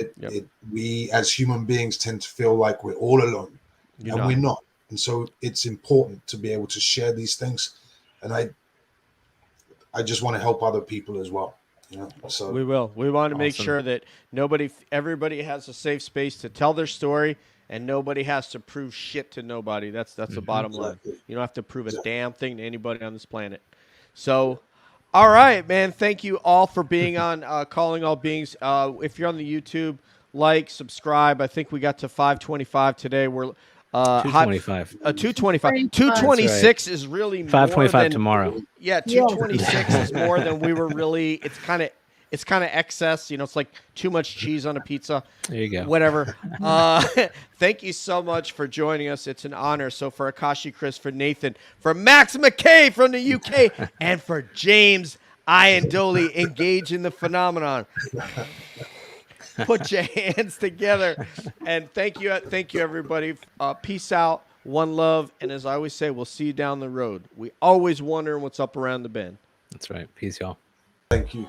we as human beings tend to feel like we're all alone, and we're not. And so it's important to be able to share these things. And I just want to help other people as well. You know? So we will. We want to make sure that everybody has a safe space to tell their story, and nobody has to prove shit to nobody. That's the bottom line. You don't have to prove a damn thing to anybody on this planet. So, all right, man. Thank you all for being on Calling All Beings. If you're on the YouTube, like, subscribe. I think we got to 525 today. We're 225. 225. 226 is really 525 tomorrow. Yeah, 226 is more than we were really. It's kind of excess. You know, it's like too much cheese on a pizza. There you go. Whatever. Thank you so much for joining us. It's an honor. So for Akashi Chris, for Nathan, for Max McCabe from the UK, and for James Iandoli, engage in the phenomenon. Put your hands together, and thank you everybody. Peace out, one love, and as I always say, we'll see you down the road. We always wonder what's up around the bend. That's right. Peace, y'all. Thank you.